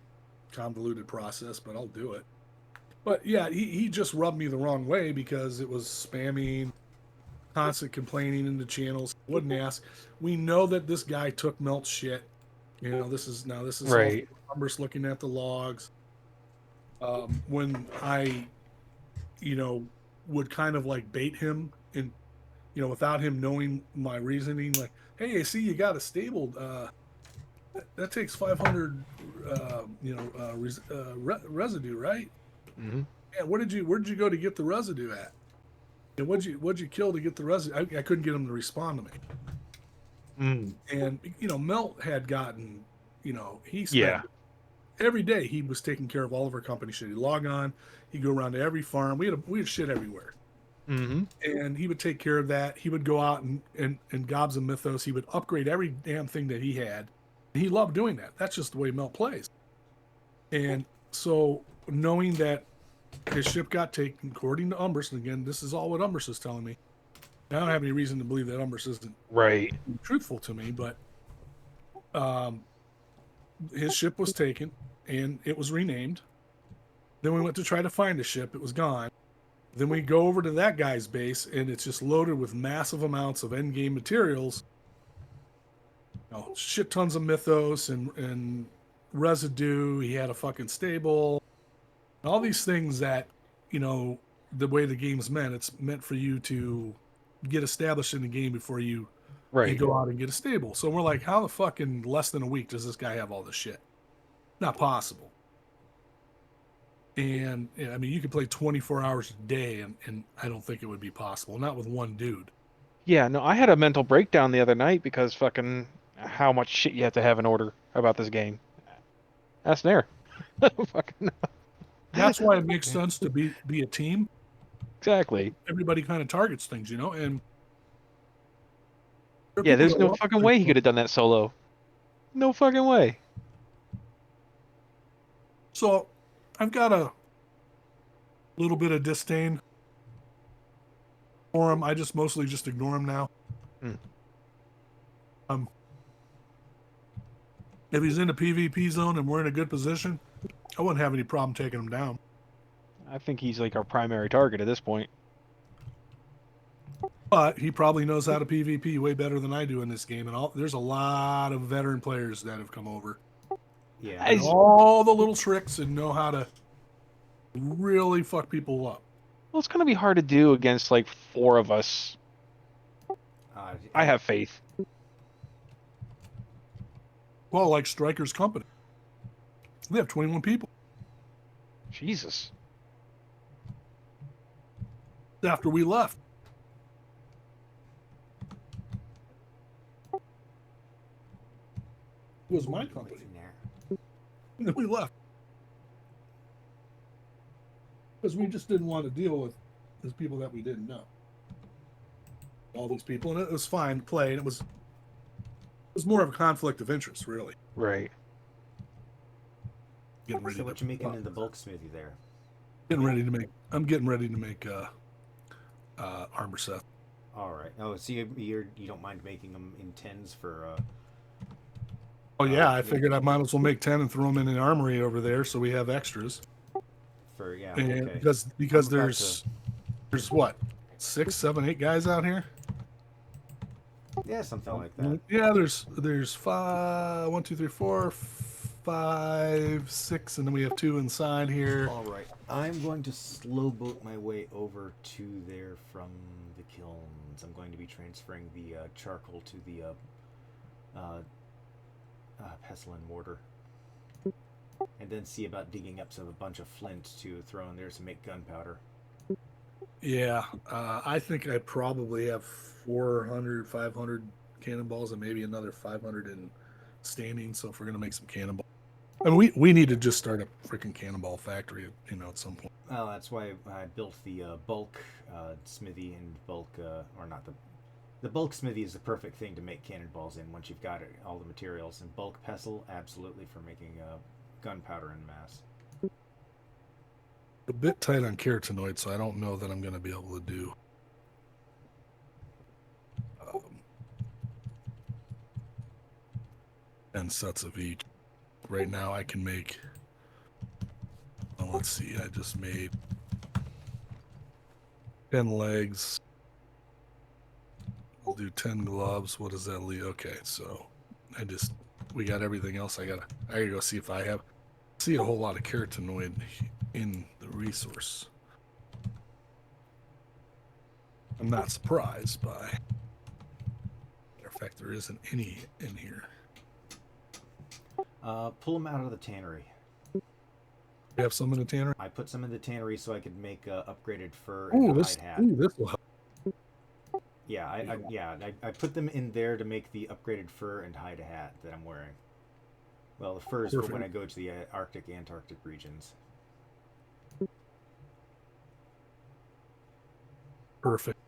convoluted process, but I'll do it. But yeah, he just rubbed me the wrong way because it was spamming, constant complaining in the channels. Wouldn't ask. We know that this guy took Melt's shit. This is right. Numbers looking at the logs. When I, would kind of like bait him and, without him knowing my reasoning, like, hey, I see you got a stabled. That takes 500, residue, right? Mm-hmm. Yeah. Where'd you go to get the residue at? what'd you kill to get the resident? I couldn't get him to respond to me. And Melt had gotten, he spent every day he was taking care of all of our company shit. He'd log on, he'd go around to every farm. We had shit everywhere. Mm-hmm. And he would take care of that. He would go out and gobs of mythos. He would upgrade every damn thing that he had. And he loved doing that. That's just the way Melt plays. And so knowing that his ship got taken, according to Umbris, and again, this is all what Umbris is telling me. I don't have any reason to believe that Umbris isn't truthful to me, but his ship was taken and it was renamed. Then we went to try to find the ship. It was gone. Then we go over to that guy's base and it's just loaded with massive amounts of endgame materials. Shit tons of mythos and residue. He had a fucking stable. All these things that, the way the game's meant, it's meant for you to get established in the game before you go out and get a stable. So we're like, how the fuck in less than a week does this guy have all this shit? Not possible. And I mean, you could play 24 hours a day, and I don't think it would be possible. Not with one dude. Yeah, no, I had a mental breakdown the other night because fucking how much shit you have to have in order about this game. That's there. Fucking That's why it makes sense to be a team. exactly. Everybody kind of targets things, and yeah, there's no fucking way he could have done that solo. No fucking way. So I've got a little bit of disdain for him. I just mostly just ignore him now. If he's in a PvP zone and we're in a good position, I wouldn't have any problem taking him down. I think he's like our primary target at this point. But he probably knows how to PvP way better than I do in this game. And there's a lot of veteran players that have come over. Yeah. And all the little tricks and know how to really fuck people up. Well, it's going to be hard to do against like 4 of us. I have faith. Well, like Stryker's company. They have 21 people. Jesus. After we left. It was my company. And then we left. Because we just didn't want to deal with these people that we didn't know. All these people. And it was fine to play. And it was more of a conflict of interest, really. Right. So what you making in the bulk smithy there? I'm getting ready to make armor set. All right. Oh, so you don't mind making them in 10s for... Oh yeah, I figured I might as well make 10 and throw them in an armory over there so we have extras. Okay. Because there's what, 6, 7, 8 guys out here. Yeah, something like that. Yeah, there's 5, 1, 2, 3, 4, 5, 6, and then we have 2 inside here. All right, I'm going to slow boat my way over to there from the kilns. I'm going to be transferring the charcoal to the pestle and mortar, and then see about digging up a bunch of flint to throw in there to make gunpowder. Yeah, I think I probably have 400, 500 cannonballs and maybe another 500 in standing. So if we're gonna make some cannonballs, I mean, we need to just start a freaking cannonball factory, at some point. Well, that's why I built the bulk smithy and bulk, or not the bulk smithy is the perfect thing to make cannonballs in once you've got all the materials, and bulk pestle absolutely for making gunpowder in mass. A bit tight on carotenoid, so I don't know that I'm going to be able to do 10 sets of each. Right now I can make, let's see, I just made 10 legs. We'll do 10 gloves. What does that leave? Okay, so we got everything else. I gotta go see if I see a whole lot of carotenoid in the resource. I'm not surprised by. Matter of fact, there isn't any in here. Pull them out of the tannery. You have some in the tannery? I put some in the tannery so I could make upgraded fur and hide hat. Ooh, this will help. Yeah, I put them in there to make the upgraded fur and hide a hat that I'm wearing. Well, the fur is for when I go to the Arctic, Antarctic regions. Perfect.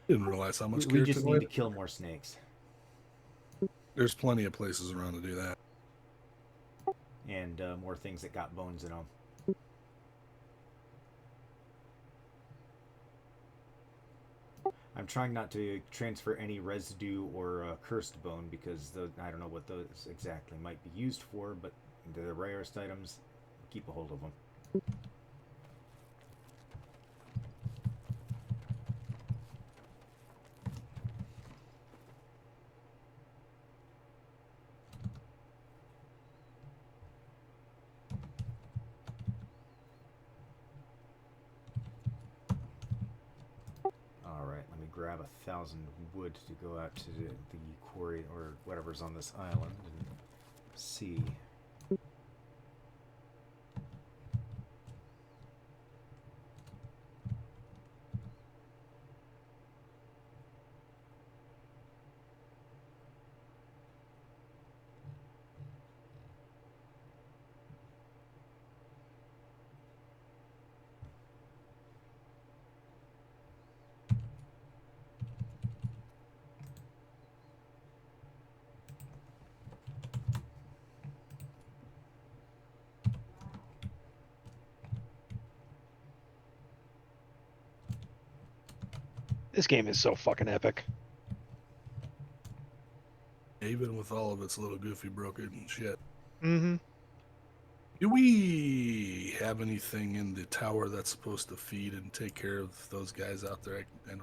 Didn't realize how much We keratin just oil. need to kill more snakes. There's plenty of places around to do that. And more things that got bones in them. I'm trying not to transfer any residue or cursed bone because I don't know what those exactly might be used for, but they're the rarest items. Keep a hold of them. Alright, let me grab 1,000 wood to go out to the quarry or whatever's on this island and see. This game is so fucking epic. Even with all of its little goofy broken shit. Mm-hmm. Do we have anything in the tower that's supposed to feed and take care of those guys out there? I don't